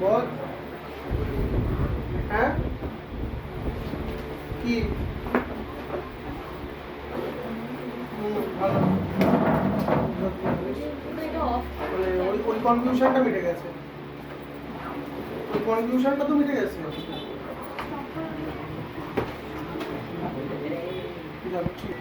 Speaker 1: বল, হ্যাঁ কি ভালো মানে ওই কনফিউশনটা মিটে গেছে, ওই কনফিউশনটা তো মিটে গেছে। যাক, ঠিক।